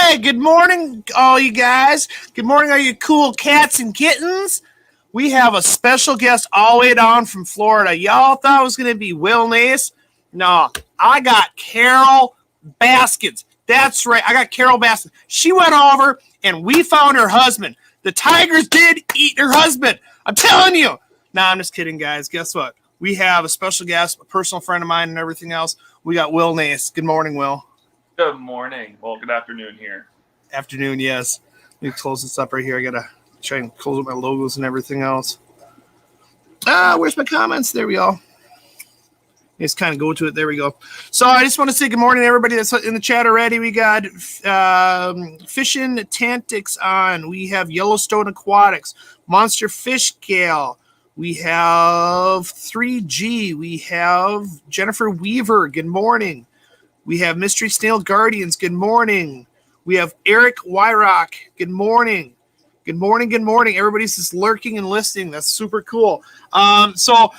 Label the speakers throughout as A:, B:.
A: Hey, good morning, all you guys. Good morning, all you cool cats and kittens. We have a special guest all the way down from Florida. Y'all thought it was going to be Will Nace. No, I got Carol Baskins. That's right, I got Carol Baskins. She went over, and we found her husband. The tigers did eat her husband. I'm telling you. Nah, I'm just kidding, guys. Guess what? We have a special guest, a personal friend of mine and everything else. We got Will Nace. Good morning, Will.
B: Good morning. Well, good afternoon here.
A: Afternoon, yes. Let me close this up right here. I got to try and close up my logos and everything else. Where's my comments? There we go. Just kind of go to it. There we go. So I just want to say good morning to everybody that's in the chat already. We got Fishing Tantics on. We have Yellowstone Aquatics, Monster Fish Gal. We have 3G. We have Jennifer Weaver. Good morning. We have Mystery Snail Guardians. Good morning. We have Eric Wyrock. Good morning. Good morning. Good morning. Everybody's just lurking and listening. That's super cool. So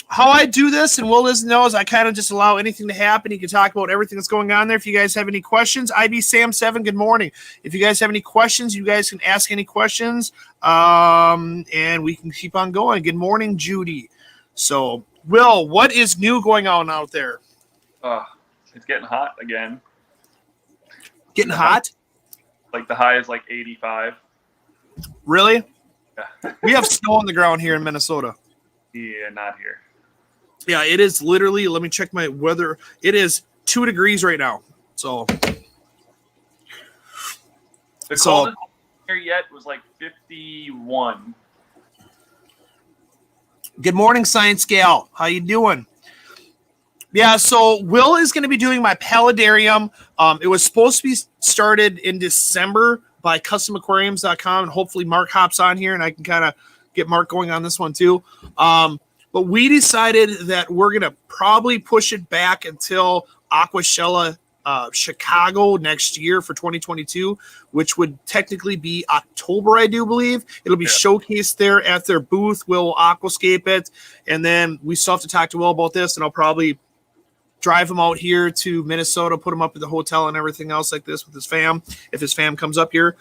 A: how I do this, and Will doesn't know, is I kind of just allow anything to happen. You can talk about everything that's going on there. If you guys have any questions, IB Sam7, good morning. If you guys have any questions, you guys can ask any questions, and we can keep on going. Good morning, Judy. So, Will, what is new going on out there?
B: It's getting hot again.
A: Getting hot?
B: Like the high is like 85.
A: Really?
B: Yeah.
A: We have snow on the ground here in Minnesota.
B: Yeah, not here.
A: Yeah, it is literally, let me check my weather. It is 2 degrees right now. So
B: the coldest here yet was like 51.
A: Good morning, Science Gal. How you doing? Yeah, so Will is going to be doing my paludarium. It was supposed to be started in December by customaquariums.com, and hopefully Mark hops on here, and I can kind of get Mark going on this one too. But we decided that we're going to probably push it back until Aquascaping Chicago next year for 2022, which would technically be October, I do believe. It'll be showcased there at their booth. We'll aquascape it, and then we still have to talk to Will about this, and I'll probably drive him out here to Minnesota, put him up at the hotel and everything else like this with his fam, if his fam comes up here.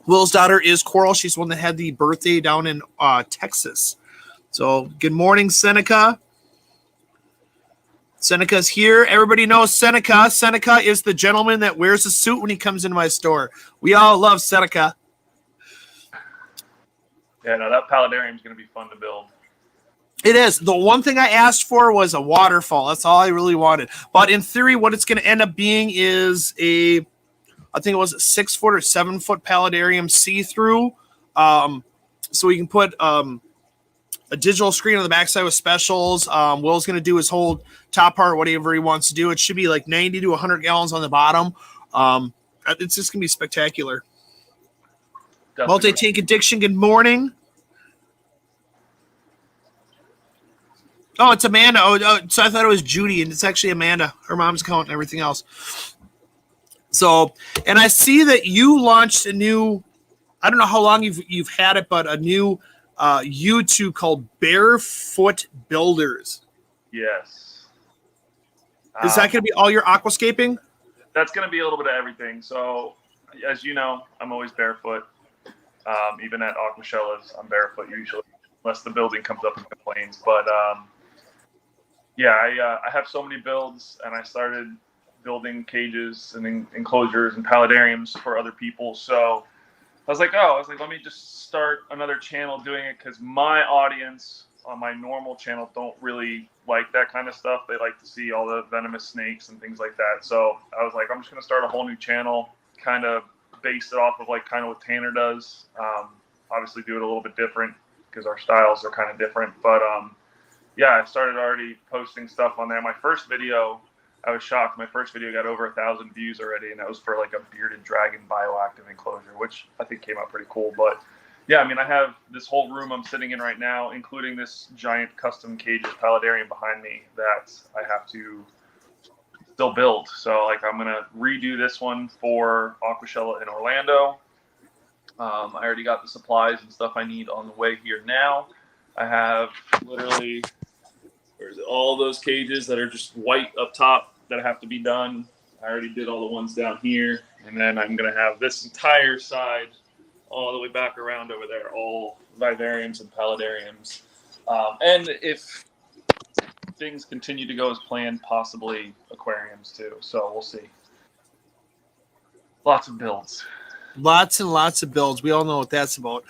A: Will's daughter is Coral. She's the one that had the birthday down in Texas. So good morning, Seneca. Seneca's here. Everybody knows Seneca. Seneca is the gentleman that wears a suit when he comes into my store. We all love Seneca.
B: Yeah, no, that paludarium is going to be fun to build.
A: It is. The one thing I asked for was a waterfall. That's all I really wanted. But in theory, what it's going to end up being is I think it was a 6-foot or 7-foot paludarium see-through. So we can put a digital screen on the backside with specials. Will's going to do his whole top part, whatever he wants to do. It should be like 90 to 100 gallons on the bottom. It's just going to be spectacular. Multi-tank addiction, good morning. Oh, it's Amanda. So I thought it was Judy, and it's actually Amanda, her mom's account and everything else. So, and I see that you launched a new, I don't know how long you've had it, but a new YouTube called Barefoot Builders.
B: Yes.
A: Is that going to be all your aquascaping?
B: That's going to be a little bit of everything. So, as you know, I'm always barefoot. Even at Aquashellas, I'm barefoot usually, unless the building comes up and complains. But I have so many builds, and I started building cages and enclosures and paludariums for other people. So I was like, let me just start another channel doing it, because my audience on my normal channel don't really like that kind of stuff. They like to see all the venomous snakes and things like that. So I was like, I'm just going to start a whole new channel, kind of base it off of like kind of what Tanner does. Obviously do it a little bit different because our styles are kind of different. But I started already posting stuff on there. My first video, I was shocked. My first video got over 1,000 views already, and that was for like a bearded dragon bioactive enclosure, which I think came out pretty cool. But yeah, I mean, I have this whole room I'm sitting in right now, including this giant custom cages paludarium behind me that I have to still build. So like, I'm gonna redo this one for Aquascaping in Orlando. I already got the supplies and stuff I need on the way here now. I have literally, all those cages that are just white up top that have to be done. I already did all the ones down here, and then I'm going to have this entire side all the way back around over there, all vivariums and paludariums. And if things continue to go as planned, possibly aquariums too. So we'll see. Lots of builds.
A: Lots and lots of builds. We all know what that's about.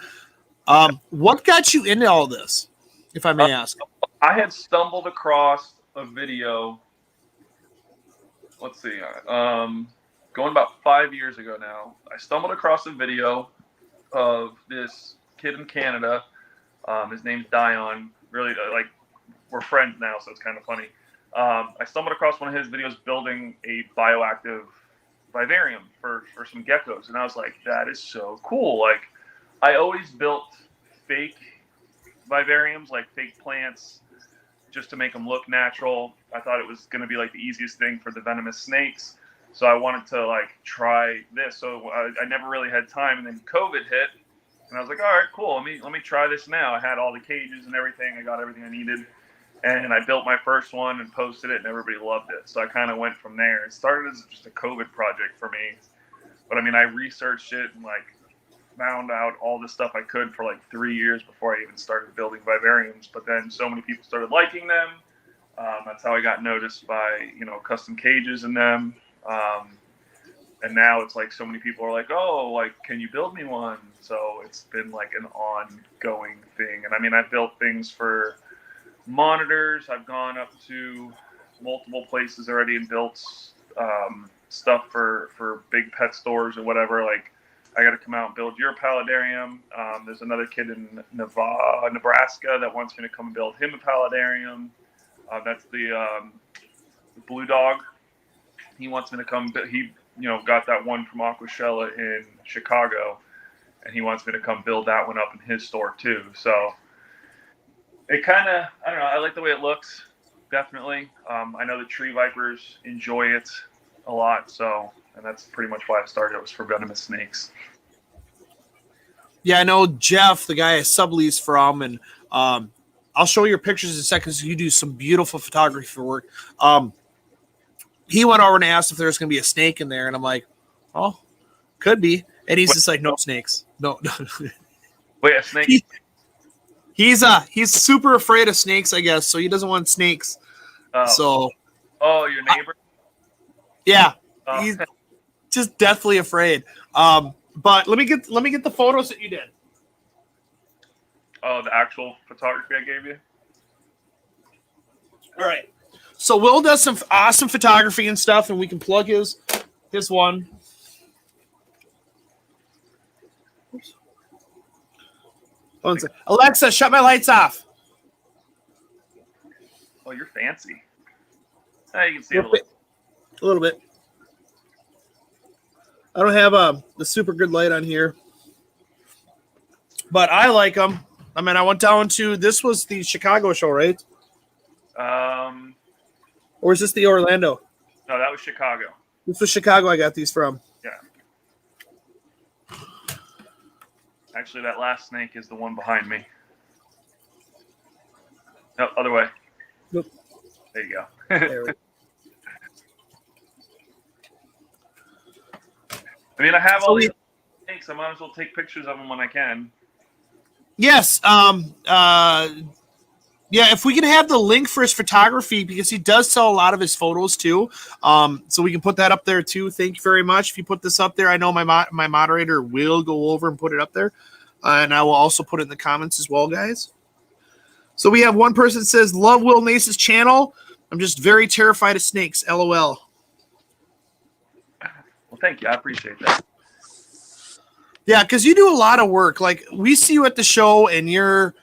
A: What got you into all this, if I may ask?
B: I had stumbled across a video. Let's see. Going about 5 years ago now, I stumbled across a video of this kid in Canada. His name's Dion. Really, like, we're friends now, so it's kind of funny. I stumbled across one of his videos building a bioactive vivarium for some geckos, and I was like, that is so cool. Like, I always built fake vivariums, like fake plants, just to make them look natural. I thought it was going to be like the easiest thing for the venomous snakes, so I wanted to like try this. So I never really had time, and then COVID hit, and I was like, all right, cool. Let me try this now. I had all the cages and everything. I got everything I needed. And I built my first one and posted it, and everybody loved it. So I kind of went from there. It started as just a COVID project for me. But, I mean, I researched it and, like, found out all the stuff I could for, like, 3 years before I even started building vivariums. But then so many people started liking them. That's how I got noticed by, you know, custom cages in them. And now it's like so many people are like, oh, like, can you build me one? So it's been, like, an ongoing thing. And, I mean, I've built things for monitors. I've gone up to multiple places already and built stuff for big pet stores or whatever. Like, I got to come out and build your paludarium. There's another kid in Nebraska that wants me to come build him a paludarium. That's the blue dog. He wants me to come. He, you know, got that one from Aquascaping in Chicago, and he wants me to come build that one up in his store too. So it kind of, I don't know, I like the way it looks, definitely. I know the tree vipers enjoy it a lot, so, and that's pretty much why I started. It was for venomous snakes.
A: Yeah, I know Jeff, the guy I sublease from, and I'll show you pictures in a second, so you do some beautiful photography for work. He went over and asked if there's going to be a snake in there, and I'm like, oh, could be. And he's just like, no snakes. No.
B: Wait, a snake?
A: He's super afraid of snakes, I guess, so he doesn't want snakes. So,
B: your neighbor?
A: Yeah, he's just deathly afraid. But let me get the photos that you did.
B: Oh, the actual photography I gave you?
A: All right. So Will does some awesome photography and stuff, and we can plug his one. Oops. Alexa, shut my lights off.
B: Oh, you're fancy. You can see
A: a little bit. I don't have the super good light on here, but I like them. I mean, I went down to, this was the Chicago show, right? Or is this the Orlando?
B: No, that was Chicago.
A: This was Chicago I got these from.
B: Yeah. Actually, that last snake is the one behind me. No, other way.
A: Nope.
B: There you go.
A: There we go.
B: I mean, I have all these snakes. I might as well take pictures of them when I can.
A: Yes. Yeah, if we can have the link for his photography, because he does sell a lot of his photos too. So we can put that up there too. Thank you very much. If you put this up there, I know my moderator will go over and put it up there. And I will also put it in the comments as well, guys. So we have one person that says, love Will Nace's channel. I'm just very terrified of snakes. LOL.
B: Well, thank you. I appreciate that.
A: Yeah, because you do a lot of work. Like, we see you at the show, and you're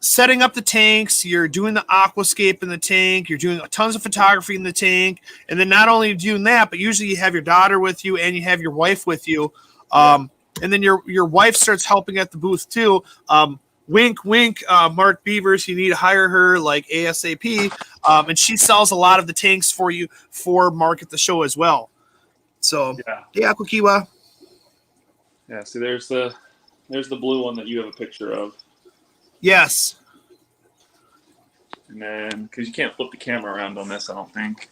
A: setting up the tanks, you're doing the aquascape in the tank, you're doing tons of photography in the tank, and then not only doing that, but usually you have your daughter with you and you have your wife with you. And then your wife starts helping at the booth too. Wink, wink, Mark Beavers, you need to hire her like ASAP. And she sells a lot of the tanks for you for Mark at the show as well. So, yeah, Aquakiwa.
B: Yeah, see, there's the blue one that you have a picture of.
A: Yes.
B: And then, because you can't flip the camera around on this, I don't think.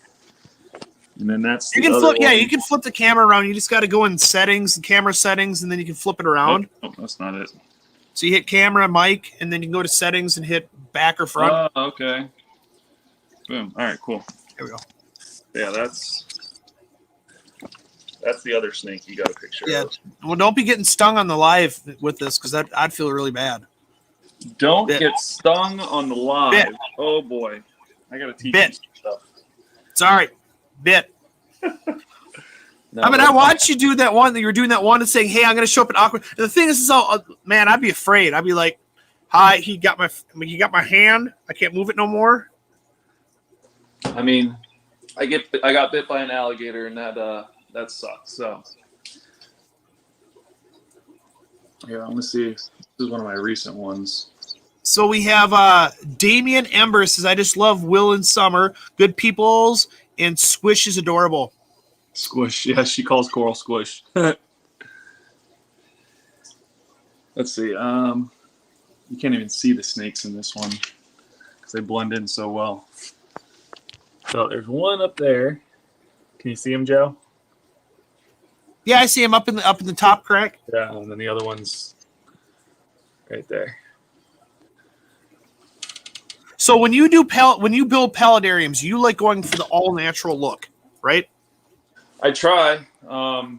B: And then that's
A: you can flip. Yeah, you can flip the camera around. You just got to go in settings, camera settings, and then you can flip it around.
B: Oh, that's not it.
A: So you hit camera, mic, and then you can go to settings and hit back or front.
B: Oh, okay. Boom. All right, cool.
A: There we go.
B: Yeah, that's the other snake you got a picture of.
A: Well, don't be getting stung on the live with this because I'd feel really bad.
B: Don't get stung on the live.
A: Bit.
B: Oh boy, I gotta teach you some stuff.
A: Sorry, bit.
B: No,
A: I watched you do that one. You were doing that one and saying, "Hey, I'm going to show up at Aqua." And the thing is, man, I'd be afraid. I'd be like, "Hi, he got my hand. I can't move it no more."
B: I mean, I got bit by an alligator, and that sucks. So, yeah, let me see. This is one of my recent ones.
A: So we have Damien Ember says, "I just love Will and Summer, good peoples, and Squish is adorable."
B: Squish, yeah, she calls Coral Squish. Let's see. You can't even see the snakes in this one because they blend in so well. So there's one up there. Can you see him, Joe?
A: Yeah, I see him up in the top crack.
B: Yeah, and then the other one's right there.
A: So when you build paludariums, you like going for the all natural look, right?
B: I try. I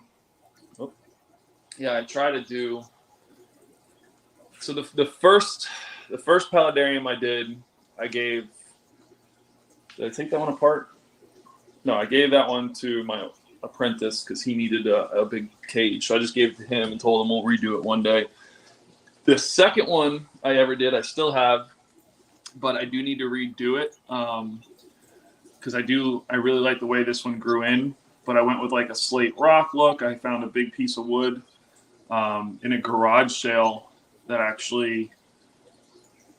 B: try to do. So the first paludarium I did, Did I take that one apart? No, I gave that one to my apprentice because he needed a big cage. So I just gave it to him and told him we'll redo it one day. The second one I ever did, I still have, but I do need to redo it because I really like the way this one grew in. But I went with like a slate rock look. I found a big piece of wood in a garage sale that actually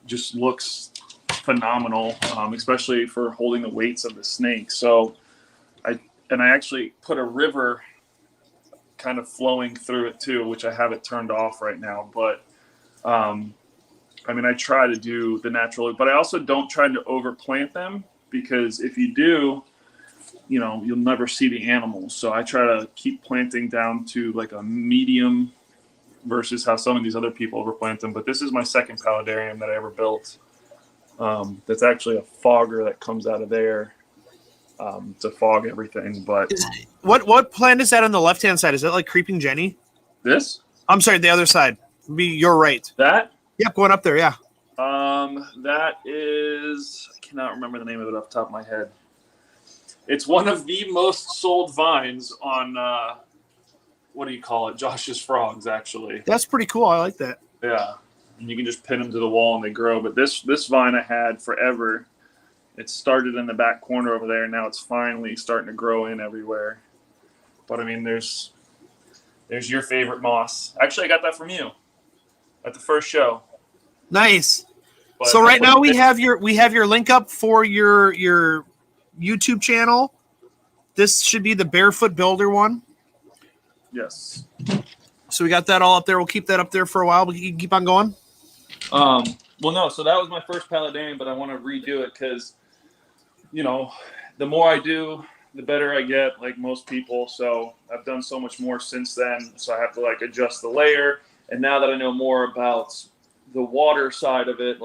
B: just looks phenomenal, especially for holding the weights of the snake. So I actually put a river kind of flowing through it too, which I have it turned off right now. But I try to do the natural, but I also don't try to overplant them because if you do, you'll never see the animals. So I try to keep planting down to like a medium versus how some of these other people overplant them. But this is my second paludarium that I ever built. That's actually a fogger that comes out of there to fog everything. But
A: what plant is that on the left-hand side? Is that like Creeping Jenny?
B: This?
A: I'm sorry, the other side. You're right.
B: That?
A: Yep, going up there, yeah.
B: That is, I cannot remember the name of it off the top of my head. It's one of the most sold vines on, what do you call it? Josh's Frogs, actually.
A: That's pretty cool. I like that.
B: Yeah. And you can just pin them to the wall and they grow. But this vine I had forever. It started in the back corner over there. And now it's finally starting to grow in everywhere. But, there's your favorite moss. Actually, I got that from you at the first show.
A: Nice.
B: But
A: so right now we have your link up for your YouTube channel. This should be the Barefoot Builder one.
B: Yes.
A: So we got that all up there. We'll keep that up there for a while, but you can keep on going.
B: Well, no. So that was my first paludarium, but I want to redo it because, the more I do, the better I get, like most people. So I've done so much more since then. So I have to adjust the layer. And now that I know more about the water side of it,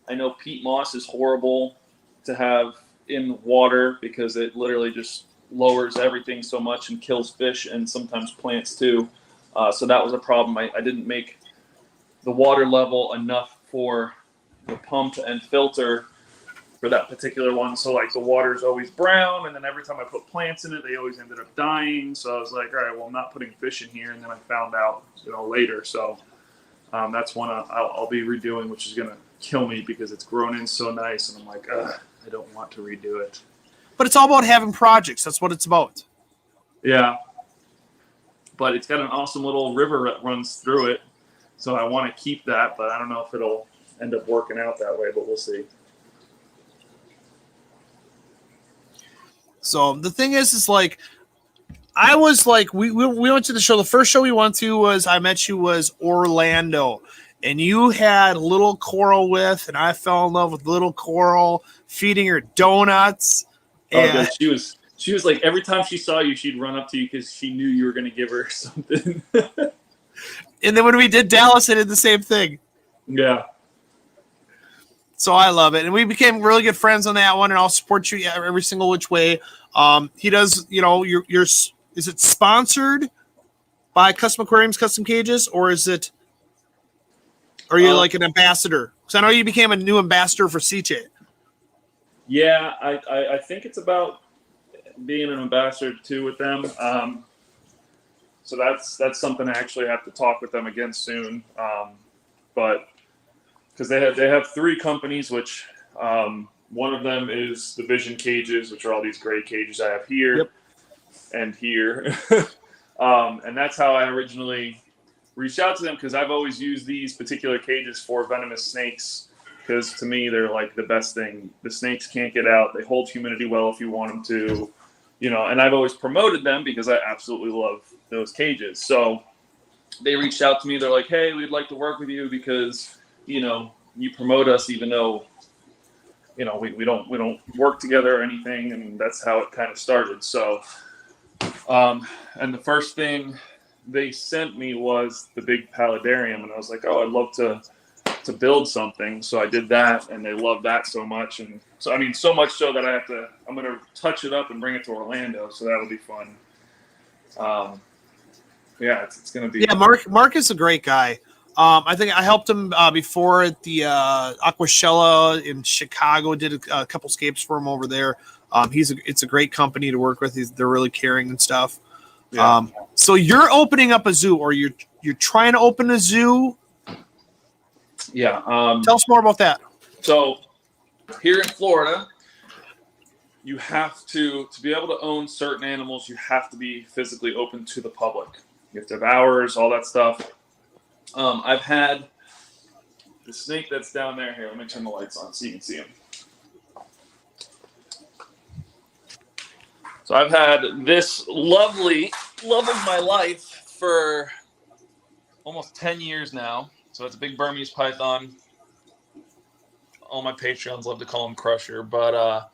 B: I know peat moss is horrible to have in water because it literally just lowers everything so much and kills fish and sometimes plants too. So that was a problem. I didn't make the water level enough for the pump and filter for that particular one. So the water's always brown, and then every time I put plants in it, they always ended up dying. So I was like, all right, well, I'm not putting fish in here. And then I found out, later. So that's one I'll be redoing, which is going to kill me because it's grown in so nice. And I'm like, I don't want to redo it.
A: But it's all about having projects. That's what it's about.
B: Yeah. But it's got an awesome little river that runs through it. So I want to keep that, but I don't know if it'll end up working out that way, but we'll see.
A: So the thing is I was we went to the show. The first show we went to was Orlando. And you had little Coral and I fell in love with little Coral, feeding her donuts.
B: And she
C: She was like, every time she saw you, she'd run up to you because she knew you were going to give her something.
A: And then when we did Dallas, I did the same thing.
C: Yeah.
A: So I love it. And we became really good friends on that one, and I'll support you every single which way. He does, is it sponsored by Custom Aquariums, Custom Cages, or are you like an ambassador? Because I know you became a new ambassador for CJ.
C: Yeah, I think it's about being an ambassador too with them. So that's something I actually have to talk with them again soon. But because they have 3 companies, which one of them is the Vision Cages, which are all these gray cages I have here and here. And that's how I originally reached out to them, because I've always used these particular cages for venomous snakes, because to me they're like the best thing. The snakes can't get out. They hold humidity well if you want them to, and I've always promoted them because I absolutely love those cages. So they reached out to me. They're like, hey, we'd like to work with you because, you promote us even though, we don't work together or anything. And that's how it kind of started. So, and the first thing they sent me was the big paludarium, and I was like, oh, I'd love to build something. So I did that, and they loved that so much. And so, I mean, so much so that I'm going to touch it up and bring it to Orlando. So that'll be fun. Yeah, it's going to be.
A: Yeah, Mark is a great guy. I think I helped him before at the Aquashella in Chicago. Did a couple scapes for him over there. It's a great company to work with. They're really caring and stuff. Yeah. So you're opening up a zoo, or you're trying to open a zoo.
C: Yeah.
A: Tell us more about that.
C: So here in Florida, you have to be able to own certain animals, you have to be physically open to the public. You have to have hours, all that stuff. I've had the snake that's down there. Here, let me turn the lights on so you can see him. So I've had this lovely love of my life for almost 10 years now. So it's a big Burmese Python. All my Patreons love to call him Crusher. But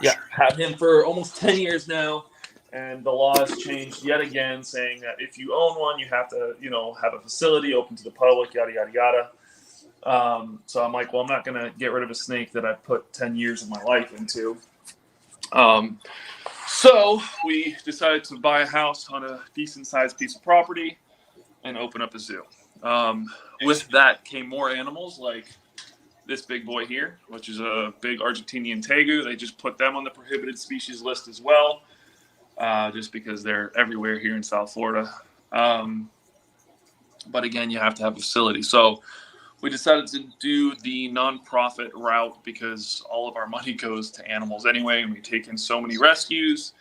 C: yeah, had him for almost 10 years now. And the law has changed yet again, saying that if you own one, you have to, have a facility open to the public, yada, yada, yada. So I'm like, well, I'm not going to get rid of a snake that I put 10 years of my life into. So we decided to buy a house on a decent-sized piece of property and open up a zoo. With that came more animals, like this big boy here, which is a big Argentinian tegu. They just put them on the prohibited species list as well, just because they're everywhere here in South Florida. But again, you have to have a facility. So we decided to do the nonprofit route because all of our money goes to animals anyway, and we take in so many rescues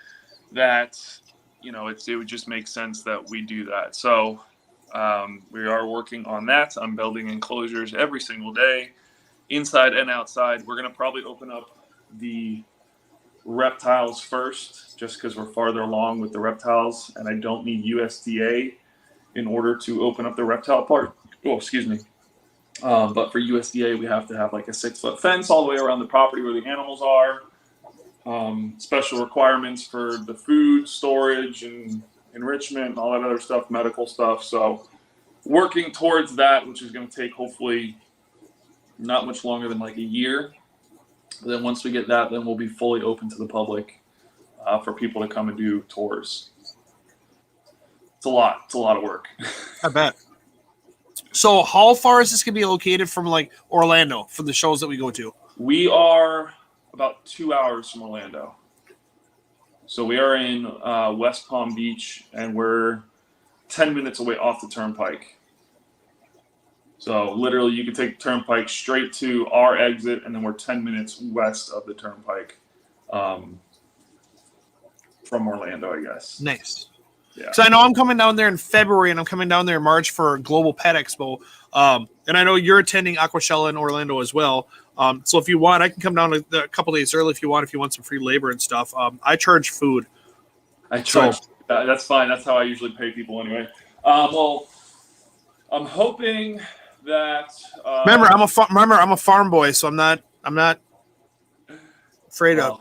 C: that, it would just make sense that we do that. So we are working on that. I'm building enclosures every single day, inside and outside. We're going to probably open up the reptiles first, just because we're farther along with the reptiles, and I don't need USDA in order to open up the reptile part. Oh, excuse me. But for USDA, we have to have like a 6-foot fence all the way around the property where the animals are. Special requirements for the food storage and enrichment and all that other stuff, medical stuff. So working towards that, which is going to take hopefully not much longer than like a year. But then once we get that, then we'll be fully open to the public for people to come and do tours. It's a lot of work.
A: I bet. So how far is this going to be located from like Orlando for the shows that we go to?
C: We are about 2 hours from Orlando. So we are in West Palm Beach, and we're 10 minutes away off the turnpike. So literally you can take the turnpike straight to our exit, and then we're 10 minutes west of the turnpike from Orlando, I guess.
A: Nice.
C: Yeah.
A: So I know I'm coming down there in February, and I'm coming down there in March for Global Pet Expo. And I know you're attending Aquashella in Orlando as well. So if you want, I can come down a couple days early if you want some free labor and stuff. I charge food.
C: That's fine. That's how I usually pay people anyway. Well, I'm hoping that.
A: Remember, I'm a farm boy, so I'm not afraid of.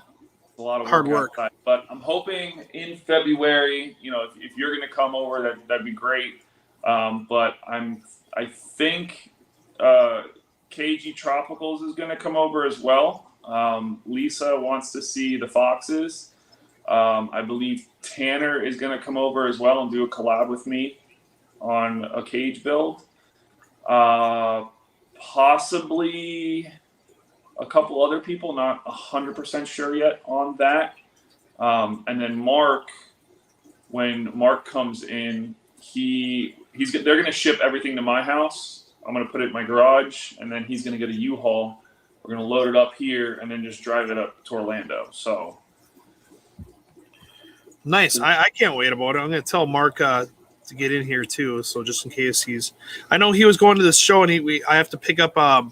C: a lot of
A: Hard work.
C: outside. But I'm hoping in February, if you're going to come over, that'd be great. But I think KG Tropicals is going to come over as well. Lisa wants to see the foxes. I believe Tanner is going to come over as well and do a collab with me on a cage build. Possibly a couple other people, not 100% sure yet on that. And then Mark, when Mark comes in, they're going to ship everything to my house. I'm going to put it in my garage, and then he's going to get a U-Haul. We're going to load it up here and then just drive it up to Orlando. So
A: nice. I can't wait about it. I'm going to tell Mark to get in here too. So just in case I know he was going to this show, and I have to pick up a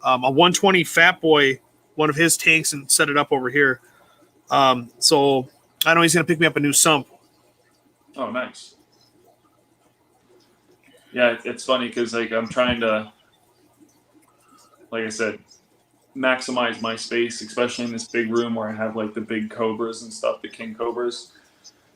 A: 120 Fat Boy, one of his tanks, and set it up over here. So I know he's going to pick me up a new sump.
C: Oh, nice. Yeah, it's funny because I'm trying to, like I said, maximize my space, especially in this big room where I have the big cobras and stuff, the king cobras.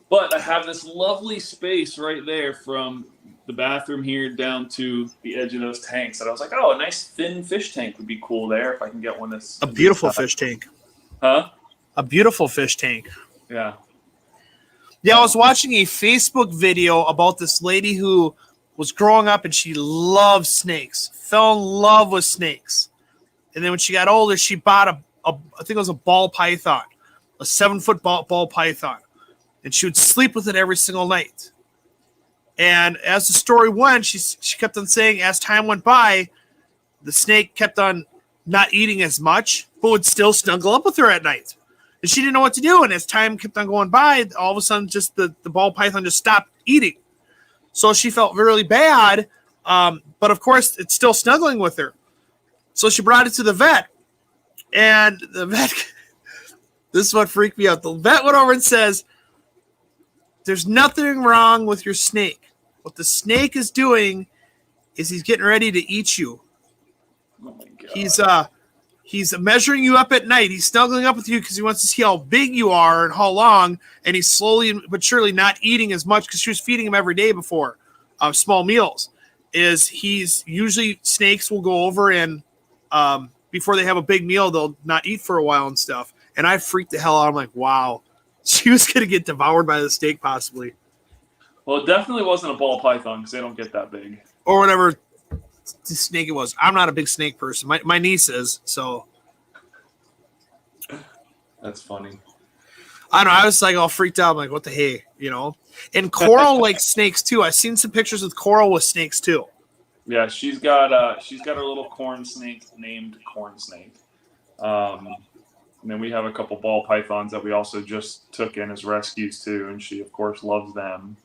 C: But I have this lovely space right there from the bathroom here down to the edge of those tanks. And I was like, oh, a nice thin fish tank would be cool there if I can get one that's
A: a beautiful fish tank.
C: Huh?
A: A beautiful fish tank.
C: Yeah.
A: Yeah, I was watching a Facebook video about this lady who was growing up and she loved snakes, fell in love with snakes. And then when she got older, she bought I think it was a ball python, a 7-foot ball python. And she would sleep with it every single night. And as the story went, she kept on saying as time went by, the snake kept on not eating as much, but would still snuggle up with her at night. And she didn't know what to do. And as time kept on going by, all of a sudden, just the ball python just stopped eating. So she felt really bad. But of course, it's still snuggling with her. So she brought it to the vet. And the vet, this is what freaked me out. The vet went over and says, there's nothing wrong with your snake. What the snake is doing is he's getting ready to eat you.
C: Oh my God.
A: He's measuring you up at night. He's snuggling up with you because he wants to see how big you are and how long. And he's slowly but surely not eating as much because she was feeding him every day before, small meals. He's usually snakes will go over and before they have a big meal, they'll not eat for a while and stuff. And I freaked the hell out. I'm like, wow, she was going to get devoured by the snake possibly.
C: Well, it definitely wasn't a ball python because they don't get that big.
A: Or whatever the snake it was. I'm not a big snake person. My niece is, so.
C: That's funny.
A: I don't know. I was all freaked out. I'm like, what the hey, And Coral likes snakes too. I've seen some pictures with Coral with snakes too.
C: Yeah, she's got a little corn snake named Corn Snake. And then we have a couple ball pythons that we also just took in as rescues too, and she of course loves them.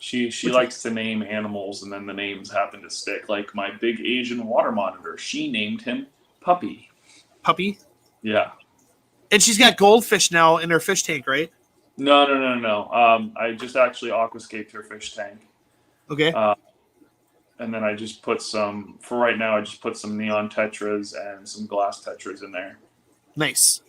C: She likes to name animals, and then the names happen to stick. Like my big Asian water monitor, she named him Puppy.
A: Puppy?
C: Yeah.
A: And she's got goldfish now in her fish tank, right?
C: No. I just actually aquascaped her fish tank.
A: Okay.
C: And then I just put some, for right now, I just put some neon tetras and some glass tetras in there.
A: Nice.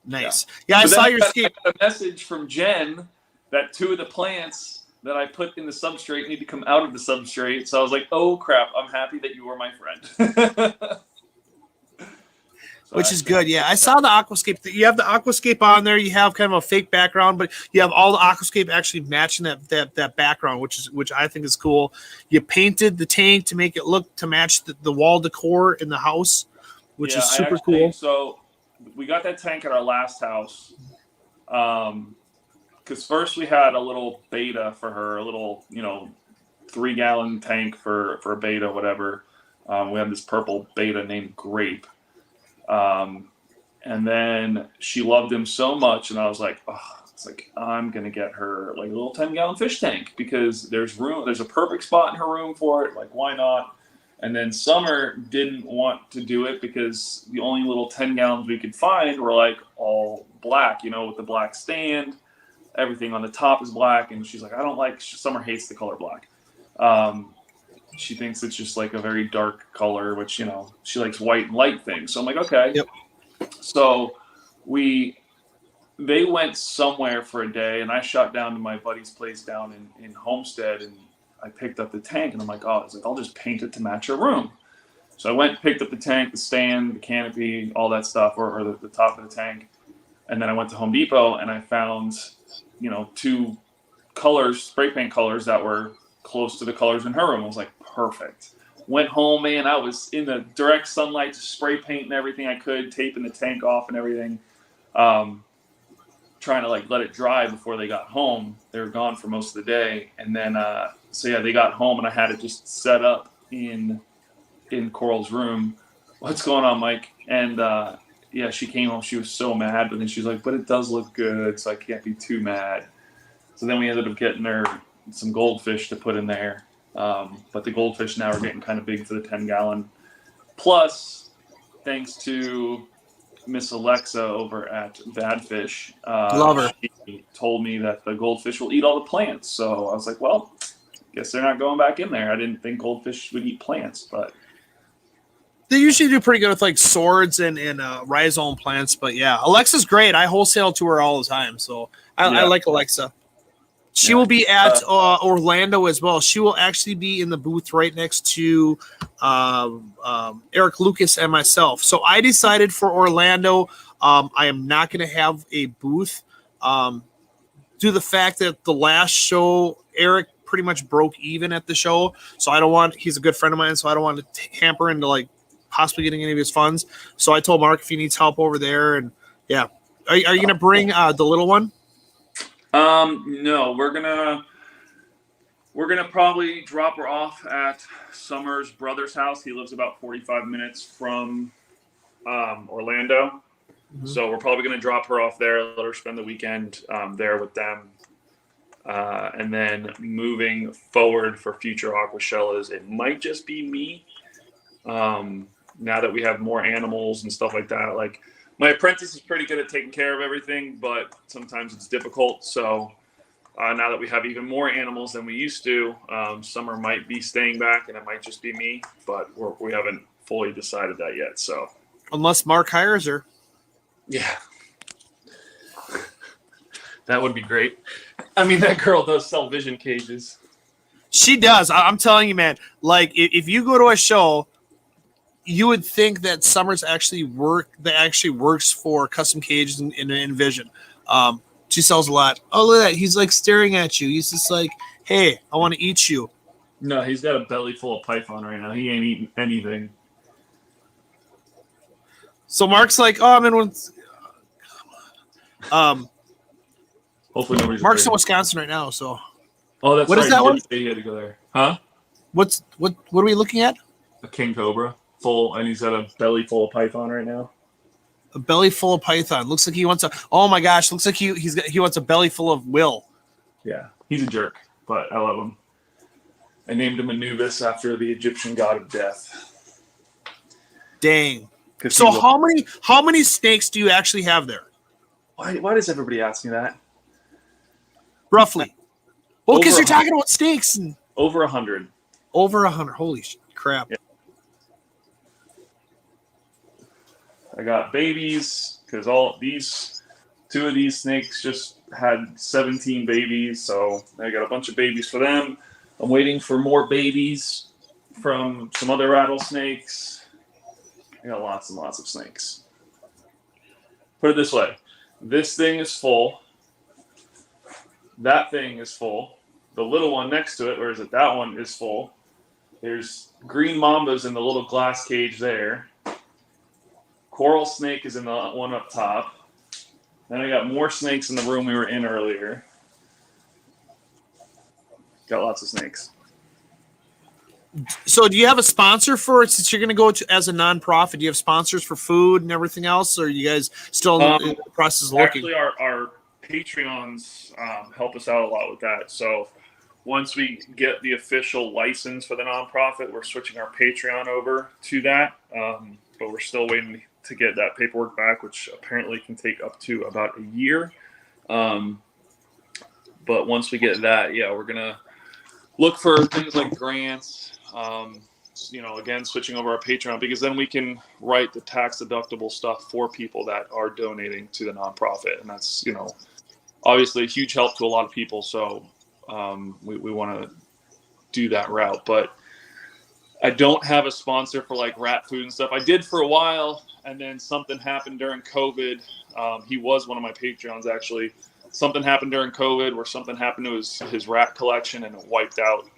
A: Yeah, I saw your scape.
C: I got a message from Jen that 2 of the plants that I put in the substrate need to come out of the substrate. So I was like, oh, crap, I'm happy that you were my friend.
A: Which is good. Yeah, I saw the aquascape. You have the aquascape on there. You have kind of a fake background, but you have all the aquascape actually matching that background, which I think is cool. You painted the tank to make it look to match the wall decor in the house, which is super cool.
C: So we got that tank at our last house. Because first we had a little beta for her, a little 3-gallon tank for a beta, whatever. We had this purple beta named Grape. And then she loved him so much, and I was like, I'm gonna get her a little 10-gallon fish tank because there's a perfect spot in her room for it. Like, why not? And then Summer didn't want to do it because the only little 10 gallons we could find were all black, with the black stand. Everything on the top is black, and she's like, Summer hates the color black. She thinks it's just a very dark color, which, she likes white and light things. So I'm like, okay.
A: Yep.
C: So they went somewhere for a day, and I shot down to my buddy's place down in Homestead, and I picked up the tank, and I'm like, I'll just paint it to match a room. So I went and picked up the tank, the stand, the canopy, all that stuff, or the top of the tank. And then I went to Home Depot, and I found, 2 colors, spray paint colors that were close to the colors in her room. I was like, perfect. Went home, man. I was in the direct sunlight, just spray painting everything I could, taping the tank off and everything. Trying to let it dry before they got home. They were gone for most of the day. And then, they got home, and I had it just set up in Coral's room. What's going on, Mike? And she came home. She was so mad, but then she's like, but it does look good, so I can't be too mad. So then we ended up getting her some goldfish to put in there. But the goldfish now are getting kind of big for the 10-gallon. Plus, thanks to Miss Alexa over at Badfish,
A: Love her.
C: She told me that the goldfish will eat all the plants. So I was like, well, guess they're not going back in there. I didn't think goldfish would eat plants, but
A: they usually do pretty good with swords and rhizome plants. But yeah, Alexa's great. I wholesale to her all the time, so I like Alexa. She will be at Orlando as well. She will actually be in the booth right next to Eric Lucas and myself. So I decided for Orlando, I am not going to have a booth due to the fact that the last show, Eric pretty much broke even at the show. So I don't want, he's a good friend of mine, so I don't want to hamper into possibly getting any of his funds. So I told Mark if he needs help over there. And yeah, are you going to bring the little one?
C: No, we're gonna probably drop her off at Summer's brother's house. He lives about 45 minutes from Orlando. Mm-hmm. So we're probably gonna drop her off there, let her spend the weekend there with them. And then moving forward for future Aquashellas, it might just be me. Now that we have more animals and stuff like that, my apprentice is pretty good at taking care of everything, but sometimes it's difficult. So now that we have even more animals than we used to, Summer might be staying back, and it might just be me, but we haven't fully decided that yet. So
A: unless Mark hires her.
C: Yeah. That would be great. I mean, that girl does sell vision cages.
A: She does. I'm telling you, man, if you go to a show, you would think that Summers actually works for Custom Cages and Envision. She sells a lot. Oh, look at that. He's staring at you. He's just hey, I want to eat you.
C: No, he's got a belly full of python right now. He ain't eating anything.
A: So Mark's oh, I'm in one.
C: Hopefully nobody's
A: Mark's
C: afraid.
A: in Wisconsin right now, so.
C: Oh, that's
A: what
C: right.
A: Is that one?
C: He had to go there. Huh?
A: What are we looking at?
C: A king cobra. Full, and he's got a belly full of python right now.
A: A belly full of python. Looks like he wants a. Oh my gosh! Looks like he wants a belly full of Will.
C: Yeah, he's a jerk, but I love him. I named him Anubis after the Egyptian god of death.
A: Dang. So how many snakes do you actually have there?
C: Why does everybody ask me that?
A: Roughly. Well, because you're talking about snakes.
C: Over 100.
A: Over 100. Holy crap. Yeah.
C: I got babies because two of these snakes just had 17 babies, so I got a bunch of babies for them. I'm waiting for more babies from some other rattlesnakes. I got lots and lots of snakes. Put it this way. This thing is full. That thing is full. The little one next to it, or is it that one, is full. There's green mambas in the little glass cage there. Coral snake is in the one up top. Then I got more snakes in the room we were in earlier. Got lots of snakes.
A: So do you have a sponsor for it since you're going to go as a nonprofit? Do you have sponsors for food and everything else? Or are you guys still in the process of looking?
C: Actually, our Patreons help us out a lot with that. So once we get the official license for the nonprofit, we're switching our Patreon over to that. But we're still waiting to get that paperwork back, which apparently can take up to about a year. But once we get that, we're going to look for things like grants, again, switching over our Patreon, because then we can write the tax deductible stuff for people that are donating to the nonprofit. And that's, obviously a huge help to a lot of people. So we want to do that route. But I don't have a sponsor for like rat food and stuff. I did for a while, and then something happened during COVID. He was one of my Patreons, actually. Something happened during COVID where something happened to his rat collection, and it wiped out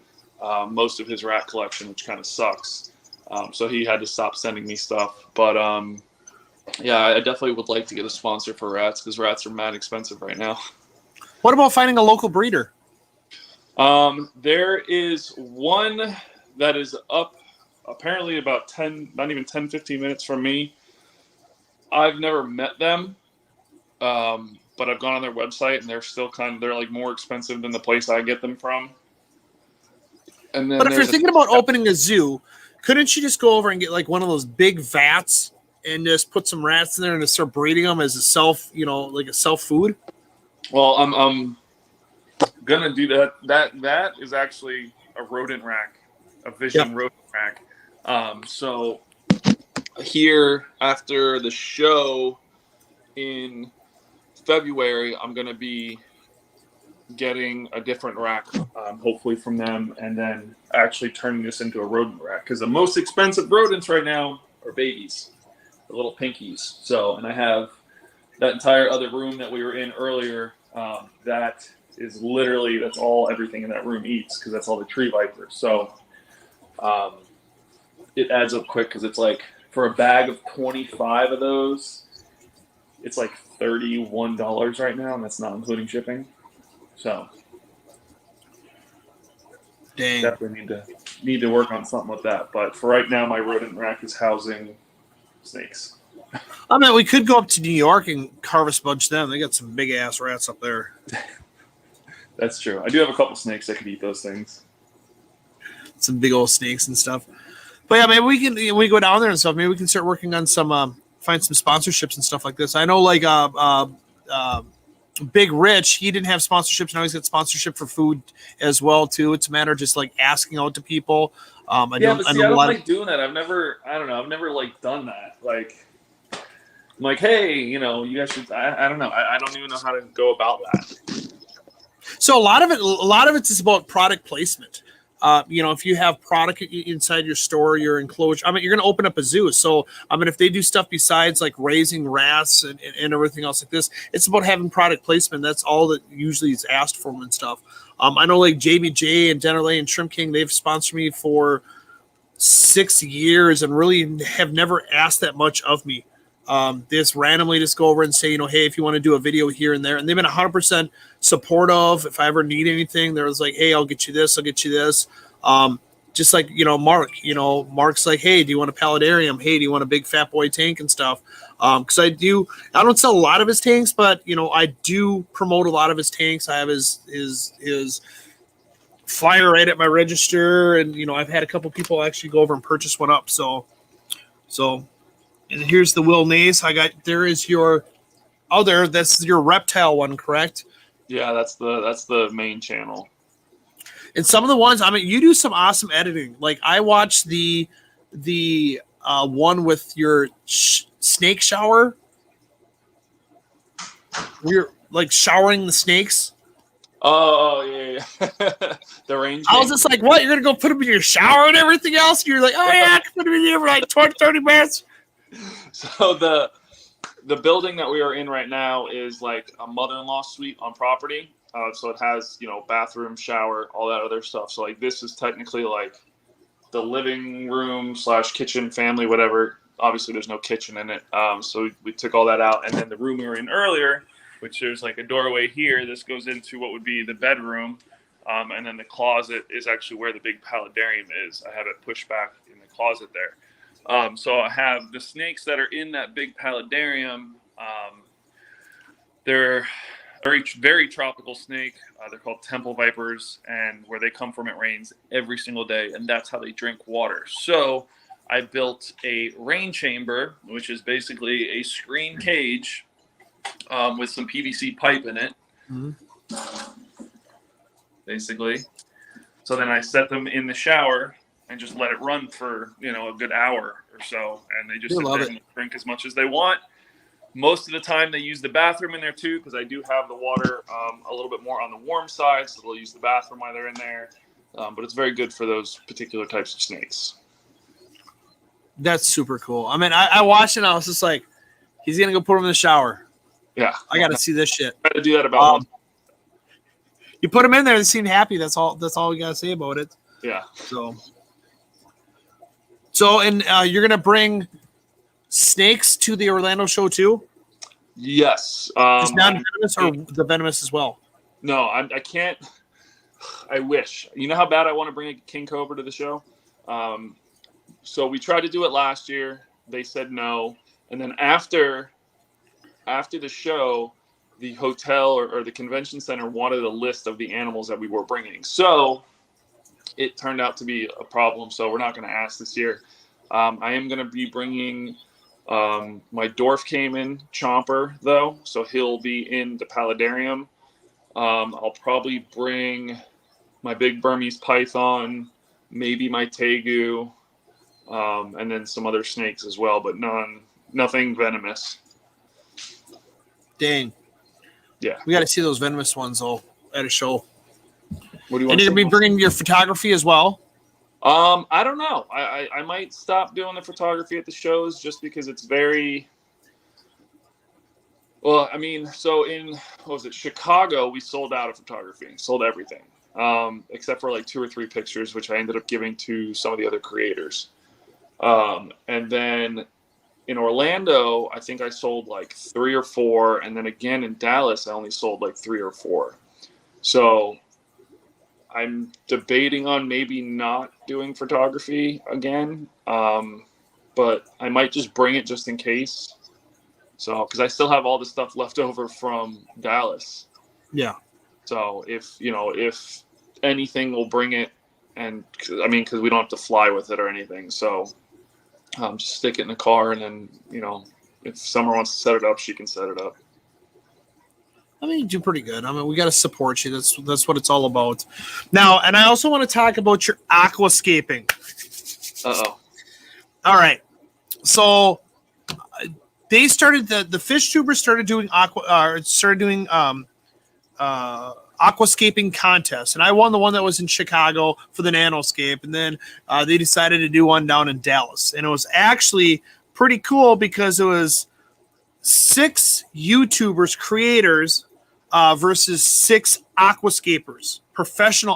C: most of his rat collection, which kind of sucks. So he had to stop sending me stuff. But yeah, I definitely would like to get a sponsor for rats, because rats are mad expensive right now.
A: What about finding a local breeder?
C: There is one that is up apparently about 10, not even 10, 15 minutes from me. I've never met them, but I've gone on their website, and they're still they're like more expensive than the place I get them from. And then,
A: but if you're thinking about opening a zoo, couldn't you just go over and get like one of those big vats and just put some rats in there and just start breeding them as a like a self food?
C: Well, I'm gonna do that. That is actually a rodent rack, a Vision rodent rack. So here after the show in February, I'm gonna be getting a different rack, hopefully from them, and then actually turning this into a rodent rack, because the most expensive rodents right now are babies, the little pinkies. So, and I have that entire other room that we were in earlier. That is literally, that's all everything in that room eats, because that's all the tree vipers. So it adds up quick, because it's like, for a bag of 25 of those, it's like $31 right now, and that's not including shipping. So
A: dang,
C: definitely need to work on something with that. But for right now, my rodent rack is housing snakes.
A: I mean, we could go up to New York and harvest a bunch of them. They got some big ass rats up there.
C: That's true. I do have a couple snakes that could eat those things.
A: Some big old snakes and stuff. But yeah, maybe we go down there and stuff. Maybe we can start working on find some sponsorships and stuff like this. I know like Big Rich, he didn't have sponsorships. Now he's got sponsorship for food as well too. It's a matter of just like asking out to people. I don't
C: like doing that. I've never like done that. Like, I'm like, hey, you guys should. I don't know. I don't even know how to go about that.
A: So a lot of it's just about product placement. If you have product inside your store, your enclosure, I mean, you're going to open up a zoo. So, I mean, if they do stuff besides like raising rats and everything else like this, it's about having product placement. That's all that usually is asked for and stuff. I know like JBJ and Dennerley and Shrimp King, they've sponsored me for 6 years and really have never asked that much of me. They just randomly just go over and say, hey, if you want to do a video here and there, and they've been 100% supportive. If I ever need anything, they're like, hey, I'll get you this. Just like, Mark, Mark's like, hey, do you want a paludarium? Hey, do you want a big fat boy tank and stuff? Cause I don't sell a lot of his tanks, but I do promote a lot of his tanks. I have his flyer right at my register. And, I've had a couple people actually go over and purchase one up. So, and here's the Will Nace. There is your other, that's your reptile one, correct?
C: Yeah, that's the main channel.
A: And some of the ones, I mean, you do some awesome editing. Like I watched the one with your snake shower. We're like showering the snakes.
C: Oh yeah. The range.
A: I was just like, what? You're gonna go put them in your shower and everything else? And you're like, oh yeah, I can put them in here for like 20, 30 minutes.
C: So the building that we are in right now is like a mother-in-law suite on property. So it has, bathroom, shower, all that other stuff. So like this is technically like the living room / kitchen, family, whatever. Obviously there's no kitchen in it. So we took all that out. And then the room we were in earlier, which there's like a doorway here. This goes into what would be the bedroom. And then the closet is actually where the big paludarium is. I have it pushed back in the closet there. So I have the snakes that are in that big paludarium. They're very, very tropical snake. They're called temple vipers, and where they come from, it rains every single day, and that's how they drink water. So I built a rain chamber, which is basically a screen cage with some PVC pipe in it, basically. So then I set them in the shower,
B: and just let it run for, a good hour or so. And they just
A: They
B: sit
A: love
B: there
A: it.
B: and drink as much as they want. Most of the time they use the bathroom in there too, because I do have the water a little bit more on the warm side, so they'll use the bathroom while they're in there. But it's very good for those particular types of snakes.
A: That's super cool. I mean, I watched it and I was just like, he's going to go put him in the shower.
B: Yeah.
A: I got to see this shit.
B: I try to do that about once.
A: You put him in there, they seem happy. That's all we got to say about it.
B: Yeah.
A: So and you're going to bring snakes to the Orlando show too?
B: Yes.
A: Just non-venomous or the venomous as well?
B: No, I can't. I wish. You know how bad I want to bring a king cobra to the show? So we tried to do it last year. They said no. And then after the show, the hotel or the convention center wanted a list of the animals that we were bringing. So it turned out to be a problem. So we're not going to ask this year. I am going to be bringing my dwarf caiman chomper, though. So he'll be in the paludarium. I'll probably bring my big Burmese python, maybe my tegu, and then some other snakes as well, but nothing venomous.
A: Dang.
B: Yeah.
A: We got to see those venomous ones, though, at a show.
B: What do you want?
A: And you're going to be bringing your photography as well?
B: I don't know. I might stop doing the photography at the shows just because it's very... Well, I mean, so in, Chicago, we sold out of photography, sold everything, except for like 2 or 3 pictures, which I ended up giving to some of the other creators. And then in Orlando, I think I sold like 3 or 4. And then again in Dallas, I only sold like 3 or 4. So I'm debating on maybe not doing photography again. But I might just bring it just in case. So, because I still have all the stuff left over from Dallas.
A: Yeah.
B: So if anything, we'll bring it. And I mean, because we don't have to fly with it or anything. So just stick it in the car. And then, if Summer wants to set it up, she can set it up.
A: I mean, you do pretty good. I mean, we got to support you. That's what it's all about. Now, and I also want to talk about your aquascaping.
B: Uh-oh.
A: All right. So they started the fish tubers started doing aquascaping contests, and I won the one that was in Chicago for the Nanoscape, and then they decided to do one down in Dallas, and it was actually pretty cool because it was 6 YouTubers creators versus 6 aquascapers, professional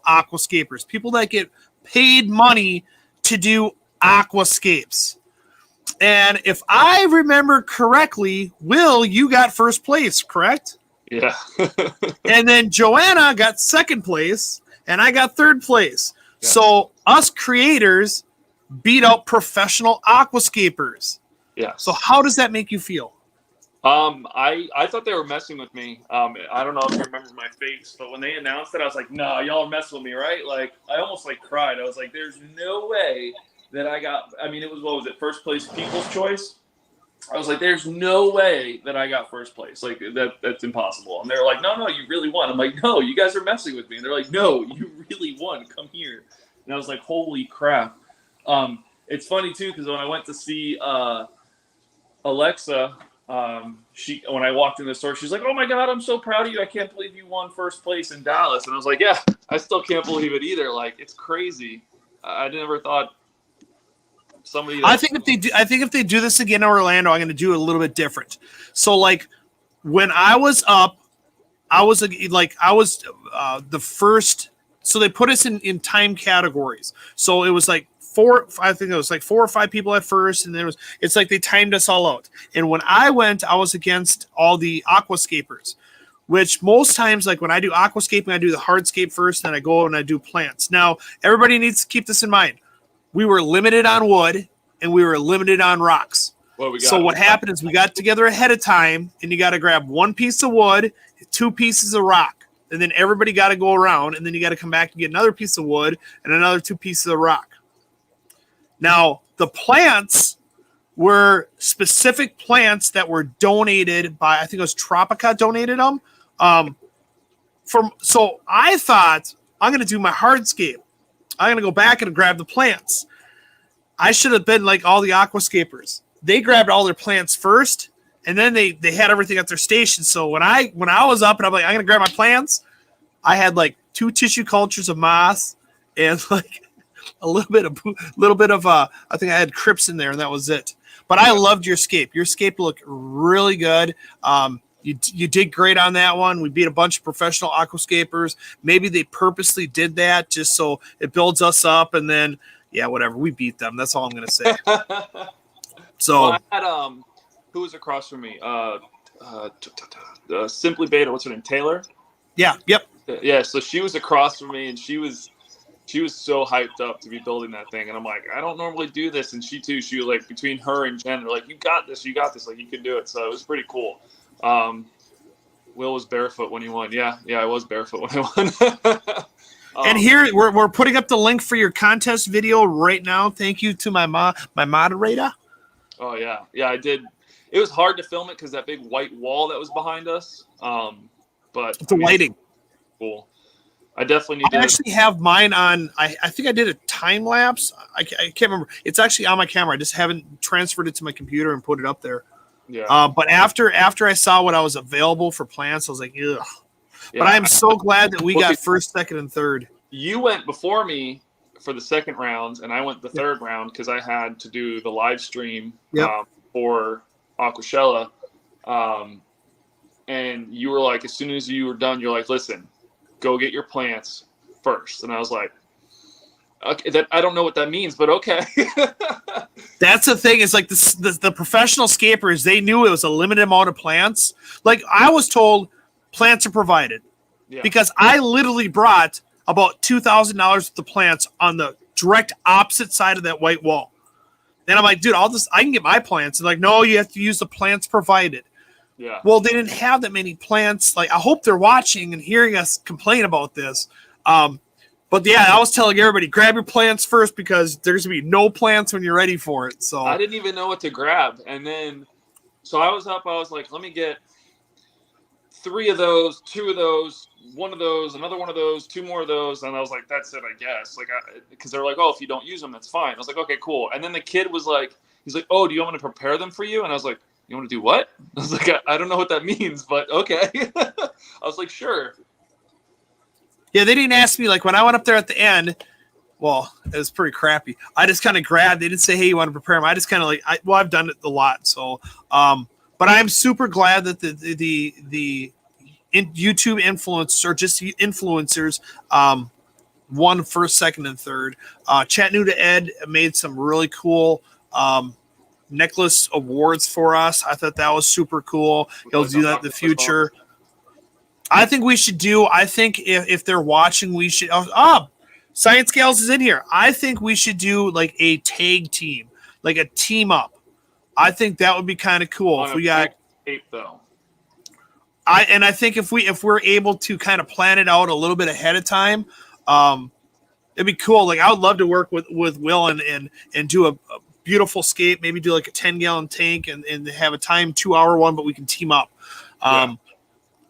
A: aquascapers, people that get paid money to do aquascapes. And if I remember correctly, Will, you got first place, correct?
B: Yeah.
A: And then Joanna got second place, and I got third place.
B: Yeah.
A: So us creators beat out professional aquascapers.
B: Yeah.
A: So how does that make you feel?
B: I thought they were messing with me. I don't know if you remember my face, but when they announced it, I was like, no, y'all are messing with me, right? Like, I almost cried. I was like, there's no way that I got, I mean, it was, what was it, first place People's Choice? I was like, there's no way that I got first place. Like, that's impossible. And they're like, no, you really won. I'm like, no, you guys are messing with me. And they're like, no, you really won. Come here. And I was like, holy crap. It's funny, too, because when I went to see Alexa, when I walked in the store, she's like, oh, my God, I'm so proud of you. I can't believe you won first place in Dallas. And I was like, yeah, I still can't believe it either. Like, it's crazy. I never thought somebody.
A: I think if they do this again in Orlando, I'm going to do it a little bit different. So like when I was up, I was the first. So they put us in time categories. So it was like 4. I think it was like 4 or 5 people at first, and then it's like they timed us all out. And when I went, I was against all the aquascapers, which most times, like when I do aquascaping, I do the hardscape first, then I go and I do plants. Now everybody needs to keep this in mind. We were limited on wood and we were limited on rocks. So what happened is we got together ahead of time, and you got to grab 1 piece of wood, 2 pieces of rock, and then everybody got to go around, and then you got to come back and get another piece of wood and another 2 pieces of rock. Now, the plants were specific plants that were donated by, I think it was Tropica donated them. So I thought I'm going to do my hardscape. I'm going to go back and grab the plants. I should have been like all the aquascapers. They grabbed all their plants first, and then they had everything at their station. So when I was up and I'm like, I'm going to grab my plants, I had like 2 tissue cultures of moss and like a little bit of I think I had crypts in there, and that was it. But I loved your scape. Your scape looked really good. You did great on that one. We beat a bunch of professional aquascapers. Maybe they purposely did that just so it builds us up, and then whatever. We beat them. That's all I'm gonna say. So
C: well, I had who was across from me? Simply Beta. What's her name? Taylor.
A: Yeah. Yep.
C: Yeah. So she was across from me, and she was so hyped up to be building that thing. And I'm like, I don't normally do this. And she too, she was like, between her and Jen, they're like, you got this, like you can do it. So it was pretty cool. Will was barefoot when he won. Yeah, I was barefoot when I won.
A: And here we're putting up the link for your contest video right now. Thank you to my moderator.
C: Oh yeah, I did. It was hard to film it because that big white wall that was behind us. But
A: the lighting.
C: Cool. I definitely need to
A: actually have mine on. I think I did a time lapse. I can't remember. It's actually on my camera. I just haven't transferred it to my computer and put it up there.
C: Yeah.
A: But after I saw what I was available for plants, I was like, ugh. Yeah. But I'm so glad that we got first, second, and third.
C: You went before me for the second round, and I went the third round because I had to do the live stream for Aquashella. And you were like, as soon as you were done, you're like, listen, go get your plants first. And I was like, okay, I don't know what that means, but okay.
A: That's the thing. It's like the professional scapers, they knew it was a limited amount of plants. Like I was told plants are provided because I literally brought about $2,000 worth of plants on the direct opposite side of that white wall. Then I'm like, dude, I can get my plants. And like, no, you have to use the plants provided.
C: Yeah.
A: Well, they didn't have that many plants. Like, I hope they're watching and hearing us complain about this. But yeah, I was telling everybody, grab your plants first because there's going to be no plants when you're ready for it. So
C: I didn't even know what to grab. And then, so I was up, I was like, let me get 3 of those, 2 of those, 1 of those, another 1 of those, 2 more of those. And I was like, that's it, I guess. Like, because they're like, oh, if you don't use them, that's fine. I was like, okay, cool. And then the kid was like, he's like, oh, do you want me to prepare them for you? And I was like, you want to do what? I was like, I don't know what that means, but okay. I was like, sure.
A: Yeah, they didn't ask me. Like, when I went up there at the end, well, it was pretty crappy. I just kind of grabbed. They didn't say, hey, you want to prepare them? I just kind of like, I've done it a lot. So, but I'm super glad that the YouTube influencers or just influencers won first, second, and third. Chattanooga Ed made some really cool necklace awards for us. I thought that was super cool. He'll do that in the future. I think we should do. I think if they're watching, we should. Science Gals is in here. I think we should do like a tag team, like a team up. I think that would be kind of cool. If we got
C: tape though.
A: I think if we're able to kind of plan it out a little bit ahead of time, it'd be cool. Like I would love to work with Will and do a beautiful scape. Maybe do like a 10-gallon tank and have a time 2-hour one, but we can team up.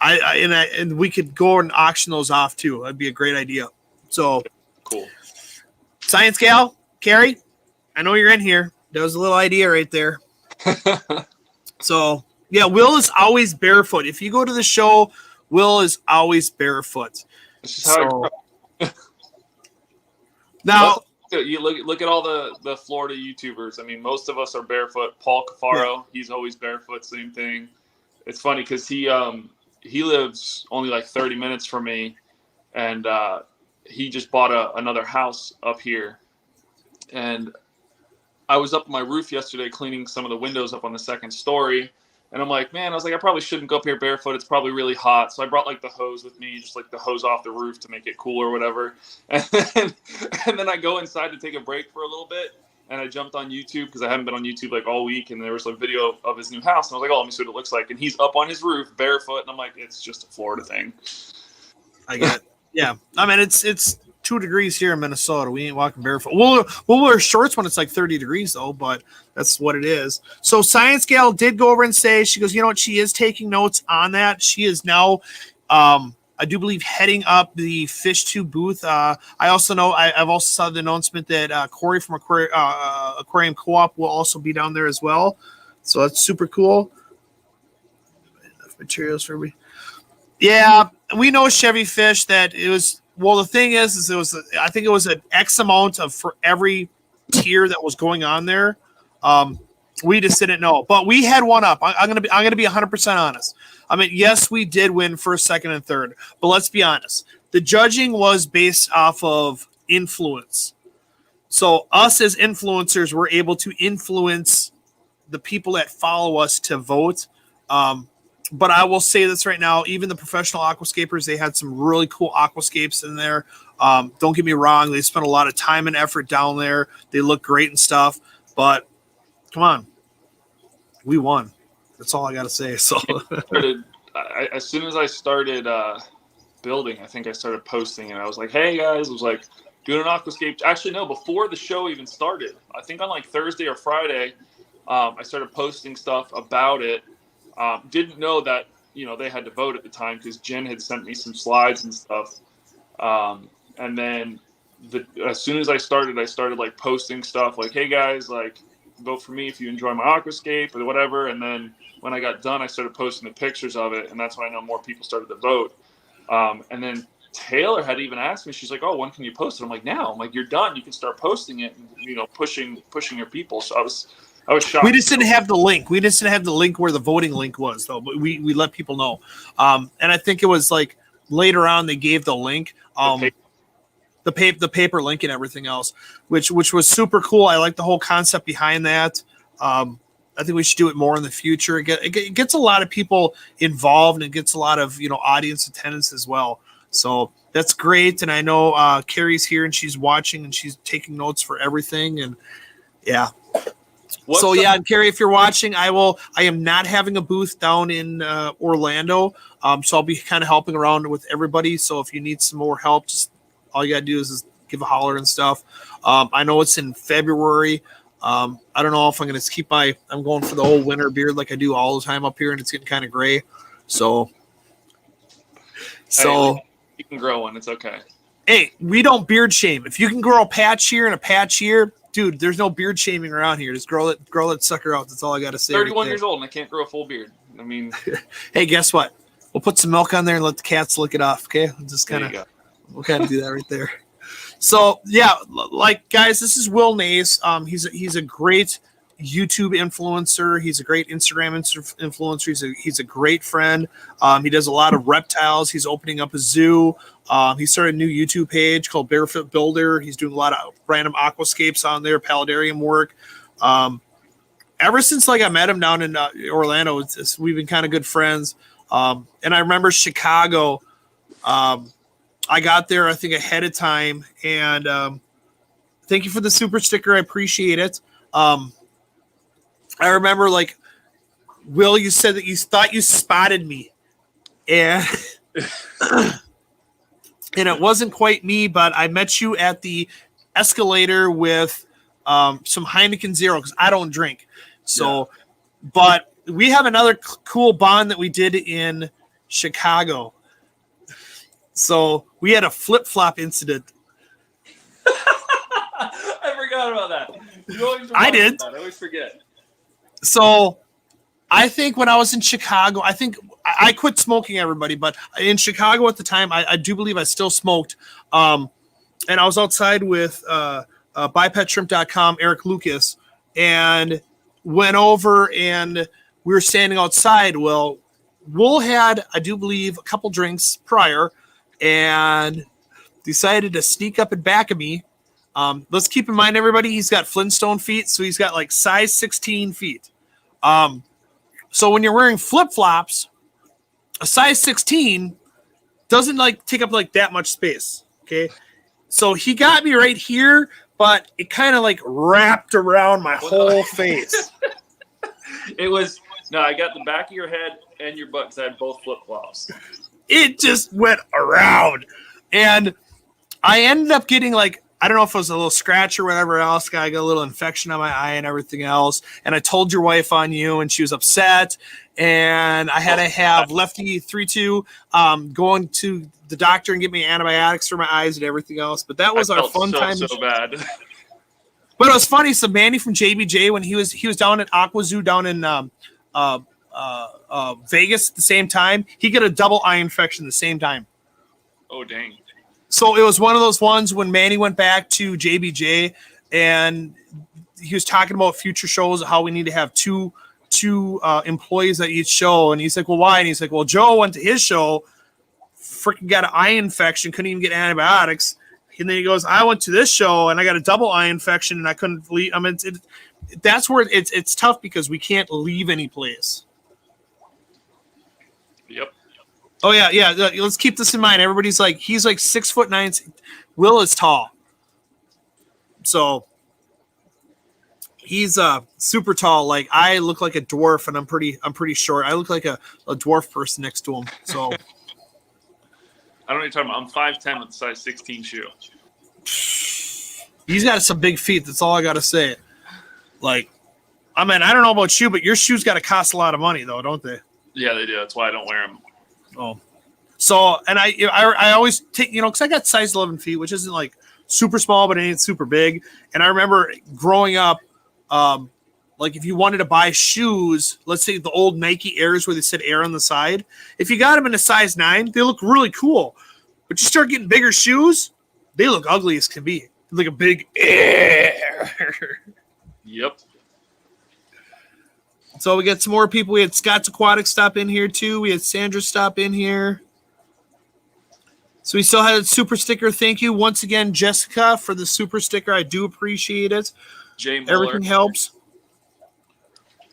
A: And we could go and auction those off too. That'd be a great idea. So
C: cool.
A: Science Gal, Carrie, I know you're in here. That was a little idea right there. So yeah, Will is always barefoot. If you go to the show, Will is always barefoot. So, now
C: you look at all the Florida YouTubers. I mean, most of us are barefoot. Paul Cafaro, he's always barefoot. Same thing. It's funny because he lives only like 30 minutes from me, and he just bought another house up here. And I was up on my roof yesterday cleaning some of the windows up on the second story. And I'm like, man, I was like, I probably shouldn't go up here barefoot. It's probably really hot. So I brought like the hose with me, just like the hose off the roof to make it cool or whatever. And then I go inside to take a break for a little bit. And I jumped on YouTube because I haven't been on YouTube like all week. And there was a video of his new house. And I was like, oh, let me see what it looks like. And he's up on his roof barefoot. And I'm like, it's just a Florida thing.
A: I get it. Yeah. I mean, it's 2 degrees here in Minnesota. We ain't walking barefoot. We'll wear shorts when it's like 30 degrees though, but that's what it is. So Science Gal did go over and say, she goes, you know what? She is taking notes on that. She is now I do believe heading up the Fish 2 booth. I also know I've also saw the announcement that Corey from Aquarium Co-op will also be down there as well. So that's super cool. Enough materials for me. Yeah, we know Chevy Fish that it was. Well, the thing is it was. I think it was an X amount of for every tier that was going on there. We just didn't know, but we had one up. I'm gonna be 100% honest. I mean, yes, we did win first, second, and third, but let's be honest. The judging was based off of influence. So us as influencers were able to influence the people that follow us to vote. But I will say this right now, even the professional aquascapers, they had some really cool aquascapes in there. Don't get me wrong. They spent a lot of time and effort down there. They look great and stuff, but come on. We won. That's all I got to say. So
C: as soon as I started building, I think I started posting, and I was like, hey, guys, I was like, doing an aquascape. Actually, no, before the show even started, I think on like Thursday or Friday, I started posting stuff about it. Didn't know that, they had to vote at the time because Jen had sent me some slides and stuff. And then as soon as I started like posting stuff like, hey, guys, like, vote for me if you enjoy my aquascape or whatever. And then when I got done, I started posting the pictures of it, and that's when I know more people started to vote. And then Taylor had even asked me, she's like, oh, when can you post it? I'm like, now. I'm like, you're done. You can start posting it and, pushing your people. So I was shocked.
A: We just didn't have the link. We just didn't have the link where the voting link was, though. But we let people know. And I think it was like later on they gave the link. The paper link and everything else, which was super cool. I like the whole concept behind that. I think we should do it more in the future. It gets a lot of people involved and it gets a lot of audience attendance as well. So that's great. And I know Carrie's here and she's watching and she's taking notes for everything. And yeah. And Carrie, if you're watching, I am not having a booth down in Orlando. So I'll be kind of helping around with everybody. So if you need some more help, just all you got to do is give a holler and stuff. I know it's in February. I don't know if I'm going to keep I'm going for the whole winter beard like I do all the time up here, and it's getting kind of gray. So
C: you can grow one. It's okay.
A: Hey, we don't beard shame. If you can grow a patch here and a patch here, dude, there's no beard shaming around here. Just grow that sucker out. That's all I got to say.
C: 31 years old and I can't grow a full beard. I mean,
A: hey, guess what? We'll put some milk on there and let the cats lick it off. Okay, we'll kind of do that right there. So yeah, like guys, this is Will Nace. He's a great YouTube influencer. He's a great Instagram influencer. He's a great friend. He does a lot of reptiles. He's opening up a zoo. He started a new YouTube page called Barefoot Builder. He's doing a lot of random aquascapes on there, paludarium work. Ever since I met him down in Orlando, we've been kind of good friends. And I remember Chicago. I got there, I think, ahead of time. And thank you for the super sticker. I appreciate it. I remember, Will, you said that you thought you spotted me. And and it wasn't quite me, but I met you at the escalator with some Heineken Zero because I don't drink. So, but we have another cool bond that we did in Chicago. So we had a flip-flop incident.
C: I forgot about that.
A: I did.
C: I always forget.
A: So I think when I was in Chicago, I think I quit smoking, everybody, but in Chicago at the time, I do believe I still smoked. And I was outside with bipetshrimp.com, Eric Lucas, and went over and we were standing outside. Well, Will had, I do believe, a couple drinks prior and decided to sneak up and back of me. Let's keep in mind, everybody, he's got Flintstone feet, so he's got size 16 feet. So when you're wearing flip-flops, a size 16 doesn't take up that much space. Okay. So he got me right here, but it kind of wrapped around my whole face.
C: I got the back of your head and your butt because I had both flip-flops.
A: It just went around. And I ended up getting I I don't know if it was a little scratch or whatever else. I got a little infection on my eye and everything else. And I told your wife on you, and she was upset. And I had to have Lefty 3-2 going to the doctor and get me antibiotics for my eyes and everything else. But that was our fun time.
C: So bad.
A: But it was funny. So Manny from JBJ, when he was down at Aquazoo down in Vegas at the same time, he got a double eye infection at the same time.
C: Oh, dang.
A: So it was one of those ones when Manny went back to JBJ and he was talking about future shows, how we need to have two employees at each show. And he's like, well, why? And he's like, well, Joe went to his show, freaking got an eye infection, couldn't even get antibiotics. And then he goes, I went to this show and I got a double eye infection and I couldn't leave. I mean, that's where it's tough because we can't leave any place.
C: Yep.
A: Oh yeah. Let's keep this in mind. Everybody's like, he's like 6'9". Will is tall, so he's super tall. Like I look like a dwarf, and I'm pretty short. I look like a dwarf person next to him. So
C: I don't know what you're talking about. I'm 5'10" with a size 16 shoe.
A: He's got some big feet. That's all I got to say. Like, I mean, I don't know about you, but your shoes got to cost a lot of money, though, don't they?
C: Yeah, they do. That's why I don't wear them.
A: Oh, so and I always take, because I got size 11 feet, which isn't like super small, but it ain't super big. And I remember growing up, like if you wanted to buy shoes, let's say the old Nike Airs where they said Air on the side, if you got them in a size 9, they look really cool. But you start getting bigger shoes, they look ugly as can be. Like a big Air.
C: Yep.
A: So we got some more people. We had Scott's Aquatic stop in here too. We had Sandra stop in here. So we still had a super sticker. Thank you once again, Jessica, for the super sticker. I do appreciate it.
C: Jay Miller.
A: Everything helps.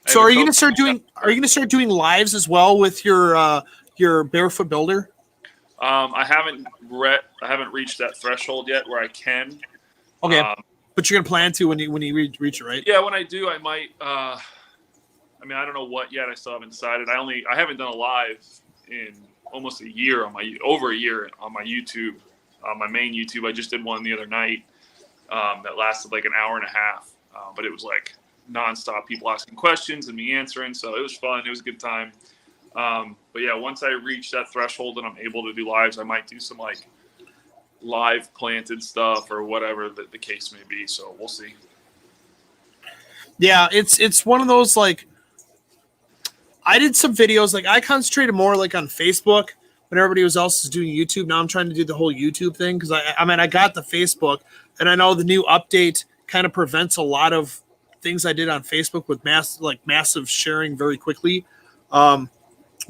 A: So are you gonna start doing lives as well with your Barefoot Builder?
C: I haven't reached that threshold yet where I can.
A: Okay, but you're gonna plan to when you reach it, right?
C: Yeah, when I do, I might. I mean, I don't know what yet. I still haven't decided. I haven't done a live in almost a year over a year on my YouTube, on my main YouTube. I just did one the other night that lasted like an hour and a half, but it was like nonstop, people asking questions and me answering. So it was fun. It was a good time. But yeah, once I reach that threshold and I'm able to do lives, I might do some like live planted stuff or whatever the case may be. So we'll see.
A: Yeah, it's one of those like. I did some videos, like I concentrated more like on Facebook when everybody else was doing YouTube. Now I'm trying to do the whole YouTube thing because I got the Facebook, and I know the new update kind of prevents a lot of things I did on Facebook with massive sharing very quickly. But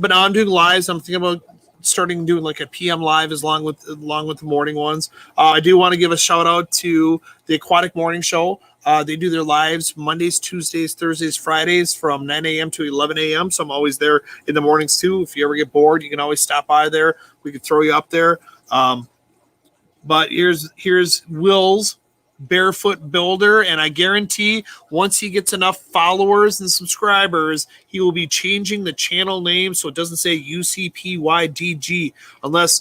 A: now I'm doing lives. I'm thinking about starting doing like a PM live along with the morning ones. I do want to give a shout out to the Aquatic Morning Show. They do their lives Mondays, Tuesdays, Thursdays, Fridays from 9 a.m. to 11 a.m. So I'm always there in the mornings too. If you ever get bored, you can always stop by there. We could throw you up there. But here's Will's Barefoot Builder, and I guarantee once he gets enough followers and subscribers, he will be changing the channel name so it doesn't say UCPYDG unless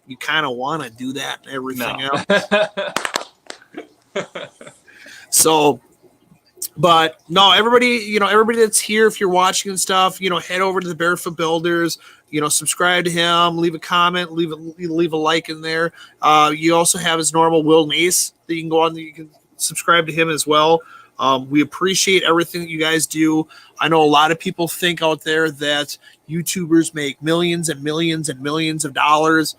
A: you kind of want to do that and everything else. So, but no, everybody that's here, if you're watching and stuff, head over to the Barefoot Builders, subscribe to him, leave a comment, leave a like in there. You also have his normal Will Nace that you can go on, you can subscribe to him as well. We appreciate everything that you guys do. I know a lot of people think out there that YouTubers make millions and millions and millions of dollars.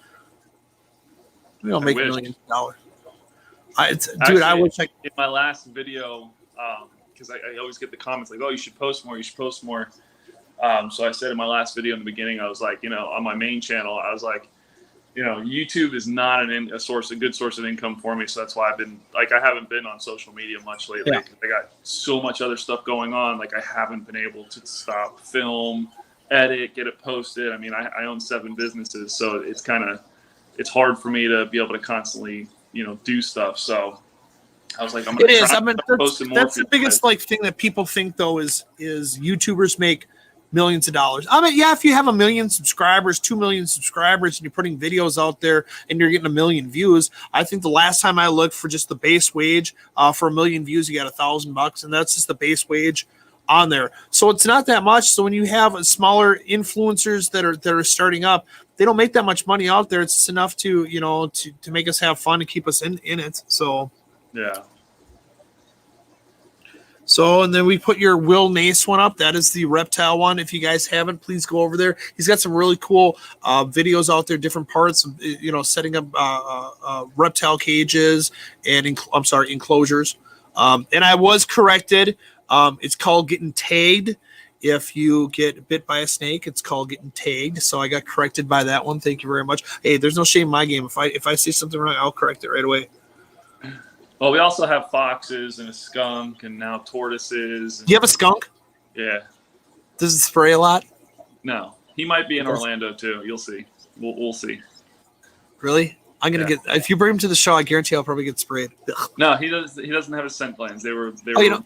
A: We don't make millions of dollars. Dude, I wish I.
C: In my last video, because I always get the comments like, "Oh, you should post more. You should post more." So I said in my last video in the beginning, I was like, on my main channel, I was like, YouTube is not a good source of income for me. So that's why I haven't been on social media much lately.
A: Yeah.
C: I got so much other stuff going on. Like I haven't been able to stop, film, edit, get it posted. I mean, I own 7 businesses, so it's hard for me to be able to constantly do stuff. So I was like, I'm gonna
A: that's the biggest thing that people think though is YouTubers make millions of dollars. I mean, yeah, if you have 1 million subscribers, 2 million subscribers, and you're putting videos out there and you're getting 1 million views, I think the last time I looked for just the base wage for 1 million views, you got $1,000, and that's just the base wage on there. So it's not that much. So when you have smaller influencers that are starting up, they don't make that much money out there. It's just enough to, you know, to make us have fun and keep us in it. So
C: Yeah.
A: So, and then we put your Will Nace one up. That is the reptile one. If you guys haven't, please go over there. He's got some really cool videos out there, different parts of, you know, setting up reptile cages and enclosures. And I was corrected. It's called getting tagged. If you get bit by a snake, it's called getting tagged. So I got corrected by that one. Thank you very much. Hey, there's no shame in my game. If I say something wrong, I'll correct it right away.
C: Well, we also have foxes and a skunk and now tortoises.
A: Do you have a skunk?
C: Yeah.
A: Does it spray a lot?
C: No. He might be in Orlando too. You'll see. We'll see.
A: Really? I'm gonna get. If you bring him to the show, I guarantee I'll probably get sprayed. Ugh.
C: No, he doesn't have his scent glands. They were
A: You know,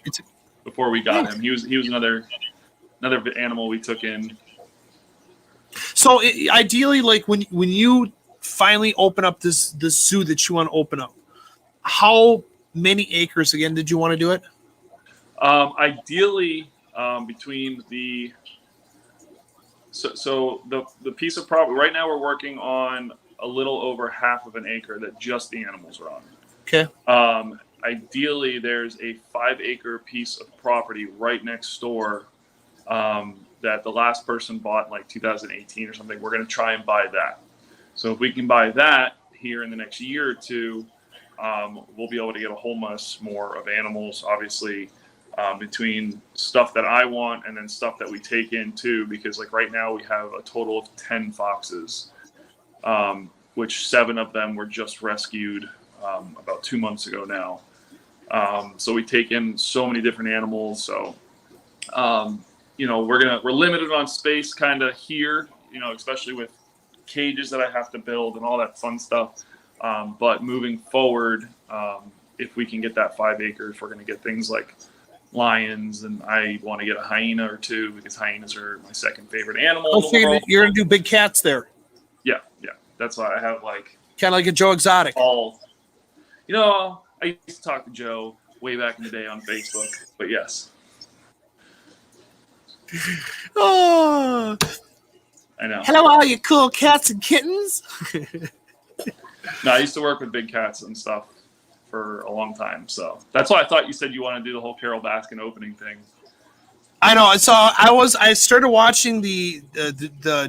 C: before we got him. He was another animal we took in.
A: So ideally, like when you finally open up this zoo that you want to open up, how many acres again did you want to do it?
C: Ideally, between the the piece of property right now, we're working on a little over half of an acre that just the animals are on.
A: Okay.
C: Ideally, there's a 5-acre piece of property right next door that the last person bought in like 2018 or something. We're going to try and buy that. So if we can buy that here in the next year or two, we'll be able to get a whole mess more of animals, obviously, between stuff that I want and then stuff that we take in too, because like right now we have a total of 10 foxes, which 7 of them were just rescued about 2 months ago now. So we take in so many different animals. So, you know, we're limited on space kind of here, you know, especially with cages that I have to build and all that fun stuff. But moving forward, if we can get that 5 acres, we're going to get things like lions, and I want to get a hyena or 2 because hyenas are my second favorite animal.
A: Oh, so you're going to do big cats there?
C: Yeah. That's why I have like
A: kind of like a Joe Exotic.
C: You know, I used to talk to Joe way back in the day on Facebook, but yes.
A: Oh,
C: I know.
A: Hello, all you cool cats and kittens.
C: No, I used to work with big cats and stuff for a long time, so that's why I thought you said you want to do the whole Carol Baskin opening thing.
A: I know. So I started watching the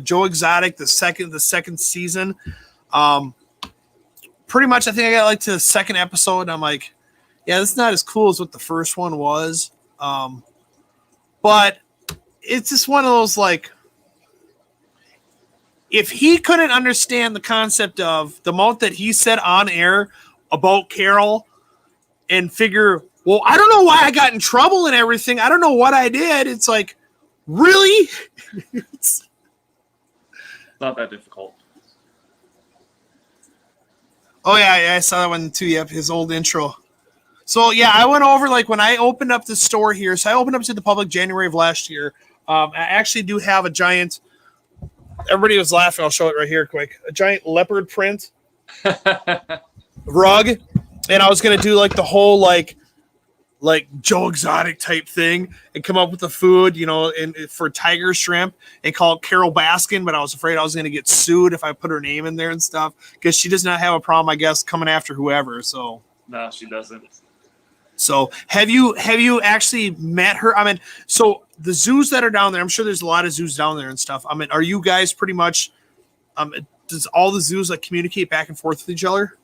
A: Joe Exotic the second season. Pretty much, I think I got like to the second episode, and I'm like, yeah, this is not as cool as what the first one was. But it's just one of those like, if he couldn't understand the concept of the amount that he said on air about Carol and figure, well, I don't know why I got in trouble and everything. I don't know what I did. It's like, really? It's
C: not that difficult.
A: Oh, yeah, I saw that one too. Yep, his old intro. So, yeah, I went over, like, when I opened up the store here. So I opened up to the public January of last year. I actually do have a giant, everybody was laughing. I'll show it right here quick. A giant leopard print rug. And I was going to do, like, the whole, like Joe Exotic type thing and come up with the food, you know, and for tiger shrimp and call it Carol Baskin. But I was afraid I was going to get sued if I put her name in there and stuff, because she does not have a problem, I guess, coming after whoever. So
C: no, she doesn't.
A: So have you actually met her? I mean, so the zoos that are down there, I'm sure there's a lot of zoos down there and stuff. I mean, are you guys pretty much, does all the zoos like communicate back and forth with each other?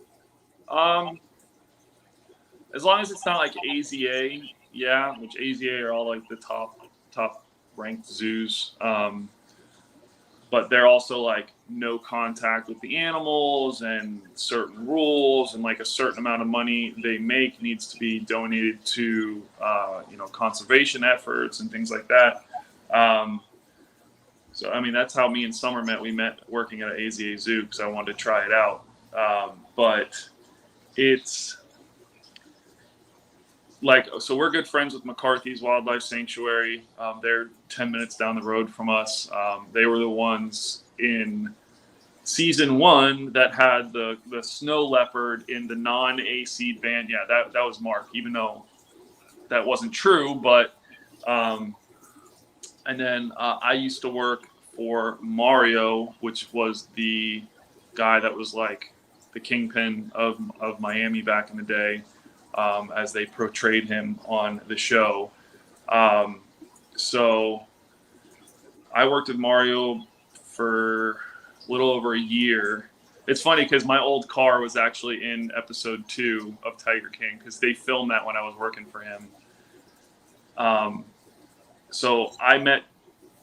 C: As long as it's not like AZA, yeah, which AZA are all like the top ranked zoos. But they're also like no contact with the animals and certain rules, and like a certain amount of money they make needs to be donated to conservation efforts and things like that. So I mean, that's how me and Summer met. We met working at an AZA zoo because I wanted to try it out. But so we're good friends with McCarthy's Wildlife Sanctuary. They're 10 minutes down the road from us. They were the ones in season 1 that had the snow leopard in the non-AC band. Yeah, that was Mark, even though that wasn't true. But and then I used to work for Mario, which was the guy that was like the kingpin of Miami back in the day, as they portrayed him on the show. So I worked with Mario for a little over a year. It's funny because my old car was actually in episode 2 of Tiger King, because they filmed that when I was working for him. So I met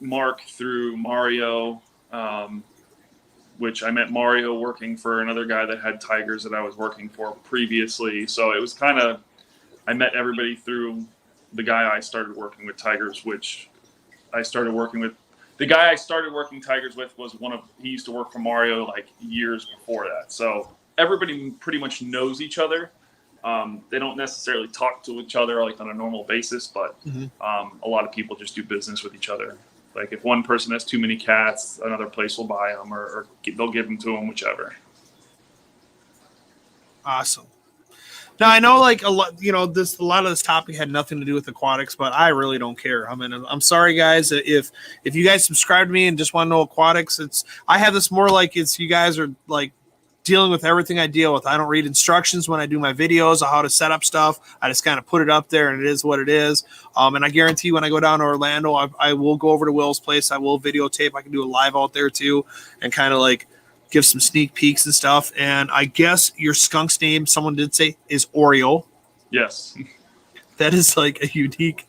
C: Mark through Mario, which I met Mario working for another guy that had tigers that I was working for previously. So it was kind of, I met everybody through the guy I started working with tigers, which I started working with. The guy I started working tigers with was he used to work for Mario like years before that. So everybody pretty much knows each other. They don't necessarily talk to each other like on a normal basis, but a lot of people just do business with each other. Like if one person has too many cats, another place will buy them, or they'll give them to them, whichever.
A: Awesome. Now I know, like a lot of this topic had nothing to do with aquatics, but I really don't care. I mean, I'm sorry, guys. If you guys subscribe to me and just want to know aquatics, I have this more like it's you guys are like dealing with everything I deal with. I don't read instructions when I do my videos on how to set up stuff. I just kind of put it up there, and it is what it is. And I guarantee when I go down to Orlando, I will go over to Will's place. I will videotape. I can do a live out there too, and kind of like give some sneak peeks and stuff. And I guess your skunk's name, someone did say, is Oreo.
C: Yes.
A: That is like a unique.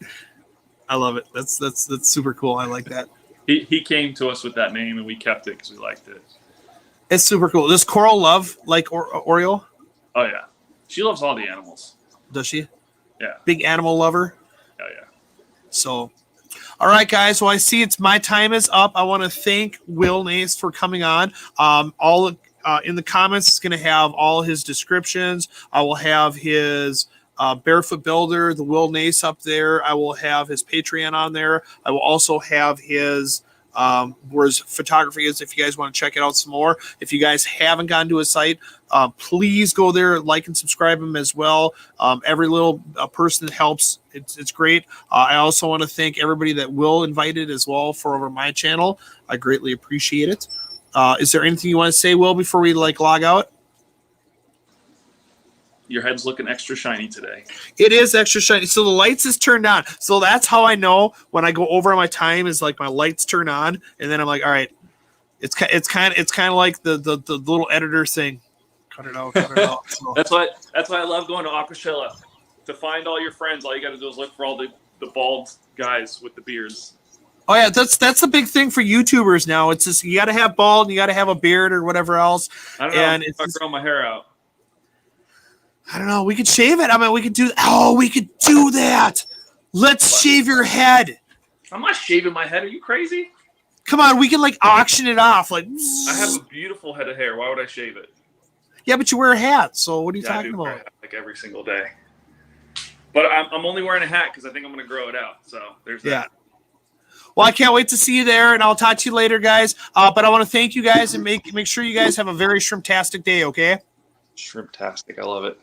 A: I love it. That's super cool. I like that.
C: He came to us with that name, and we kept it because we liked it.
A: It's super cool. Does Coral love like Oreo?
C: Oh yeah, she loves all the animals.
A: Does she?
C: Yeah.
A: Big animal lover.
C: Oh yeah.
A: So, all right, guys. Well, I see my time is up. I want to thank Will Nace for coming on. In the comments, it's going to have all his descriptions. I will have his Barefoot Builder, the Will Nace up there. I will have his Patreon on there. I will also have his where his photography is, if you guys want to check it out some more. If you guys haven't gone to his site, please go there, like and subscribe him as well. Every little person that helps, it's great. I also want to thank everybody that Will invited as well for over my channel. I greatly appreciate it. Is there anything you want to say, Will, before we log out?
C: Your head's looking extra shiny today.
A: It is extra shiny. So the lights is turned on. So that's how I know when I go over my time is like my lights turn on, and then I'm like, all right, it's kind of like the little editor thing. Cut it out. So. That's
C: why I love going to Aquascaping. To find all your friends, all you got to do is look for all the bald guys with the beards.
A: Oh yeah, that's the big thing for YouTubers now. It's just you got to have bald, and you got to have a beard or whatever else.
C: I don't know if I grow my hair out.
A: I don't know. We could shave it. I mean, we could do. Oh, we could do that. Let's shave your head.
C: I'm not shaving my head. Are you crazy?
A: Come on, we can auction it off. I
C: have a beautiful head of hair. Why would I shave it?
A: Yeah, but you wear a hat. So what are you talking about?
C: Wear a hat, every single day. But I'm only wearing a hat because I think I'm going to grow it out. So there's that.
A: Yeah. Well, I can't wait to see you there, and I'll talk to you later, guys. But I want to thank you guys and make sure you guys have a very shrimptastic day. Okay.
C: Shrimptastic. I love it.